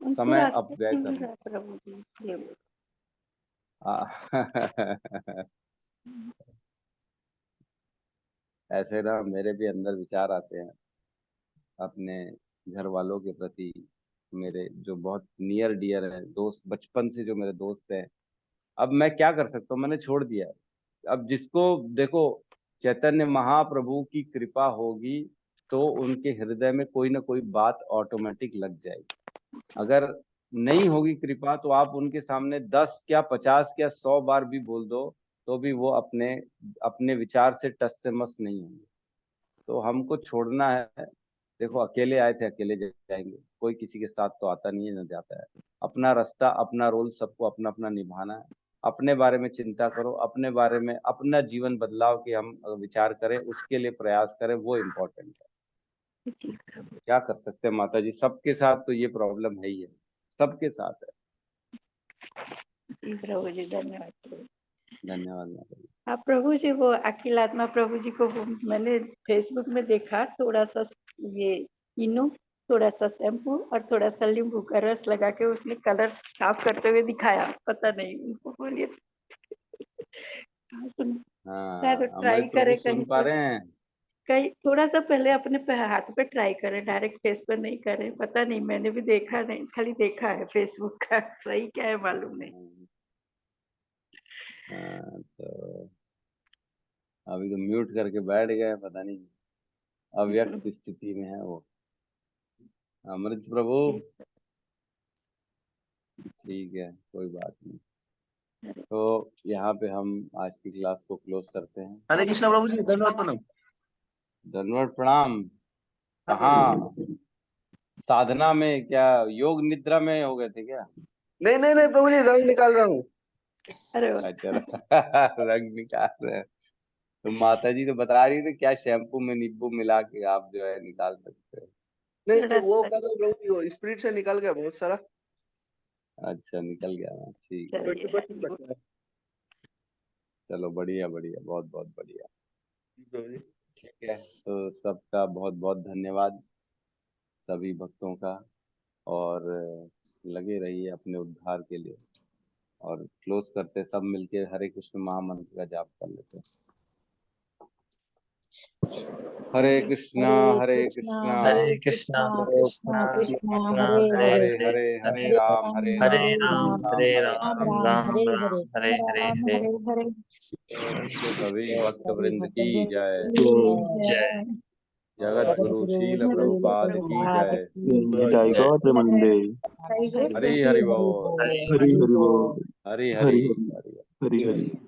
उनको समय रास्ते अपव्यय नहीं मिल करना। रहा प्रभु जी, इसलिए ऐसे ना मेरे भी अंदर विचार आते हैं अपने घर वालों के प्रति। मेरे जो बहुत नियर डियर है दोस्त, बचपन से जो मेरे दोस्त हैं, अब मैं क्या कर सकता हूँ, मैंने छोड़ दिया है। अब जिसको देखो, चैतन्य महाप्रभु की कृपा होगी तो उनके हृदय में कोई ना कोई बात ऑटोमेटिक लग जाएगी। अगर नहीं होगी कृपा तो आप उनके सामने 10 क्या 50 क्या 100 बार भी बोल दो, तो भी वो अपने अपने विचार से टस से मस नहीं होंगे। तो हमको छोड़ना है। देखो, अकेले आए थे अकेले जाएंगे, कोई किसी के साथ तो आता नहीं है, न जाता है। अपना रास्ता, अपना रोल सबको अपना अपना निभाना है। अपने बारे में चिंता करो, अपने बारे में अपना जीवन बदलाव की हम विचार करें, उसके लिए प्रयास करें, वो इम्पोर्टेंट है। जी प्रभु क्या कर सकते हैं माता जी, सबके साथ तो ये प्रॉब्लम है ही है, सबके साथ है। जी प्रभु जी, धन्यवाद प्रभु। धन्यवाद माता जी। हाँ प्रभु जी, वो अखिल आत्मा प्रभु जी को मैंने फेसबुक में देखा, थोड़ा सा ये इनो, थोड़ा सा शैम्पू और थोड़ा सा नींबू का रस लगा के उसने कलर साफ करते हुए दिखाया। पता नहीं, उनको बोलिए हाँ, शायद हाँ ट्राई अमृत प्रभु करे सुन कहीं पा पर, रहे हैं? कहीं थोड़ा सा पहले अपने हाथ पे ट्राई करें, डायरेक्ट फेस पर नहीं करें। पता नहीं, मैंने भी देखा नहीं, खाली देखा है फेसबुक का, सही क्या है मालूम नहीं। हाँ, तो अभी तो म्यूट करके बैठ गए, पता नहीं अव्यक्त स्थिति में है वो। अमृत प्रभु ठीक है, कोई बात नहीं। तो यहाँ पे हम आज की क्लास को क्लोज करते हैं। हरे कृष्णा प्रभु जी, धन्यवाद प्रणाम। धन्यवाद प्रणाम। कहाँ साधना में, क्या योग निद्रा में हो गए थे क्या? नहीं नहीं नहीं प्रभु जी, रंग निकाल रहा हूँ। अरे वाह। अच्छा रंग निकाल रहे हैं। तो माता जी तो बता रही थी क्या शैम्पू में नींबू मिला के आप जो है निकाल सकते हैं। नहीं थोड़ा वो सा- कर रहा हूँ प्रभु जी, वो स्प्रिट से निकाल गया बहुत सारा। अच्छा निकल गया ना, ठीक है। चलिए, 20% बचा है। चलो बढ़िया बढ़िया, बहुत बहुत बढ़िया। जी प्रभु जी। ठीक है, तो सबका बहुत बहुत धन्यवाद सभी भक्तों का, और लगे रहिए अपने उद्धार के लिए। और क्लोज करते सब मिलके हरे कृष्ण महामंत्र का जाप कर लेते हैं। हरे कृष्णा हरे कृष्णा हरे कृष्णा कृष्णा कृष्णा हरे हरे हरे, हरे हरे हरे राम हरे हरे राम राम हरे राम राम राम राम हरे राम हरे, हरे हरे राम हरे। हरे हरे। तो सभी भक्त सभी वृंद की भक्तों जय। की जय। जय। जगत जगत गुरु गुरु शील श्री प्रभुपाद की प्रभुपाद जय। की जय जय। गौतम मंडे। हरि हरि बोल। हरे हरि हरि बोल। हरि हरि हरि हरि हरि। हरि हरि।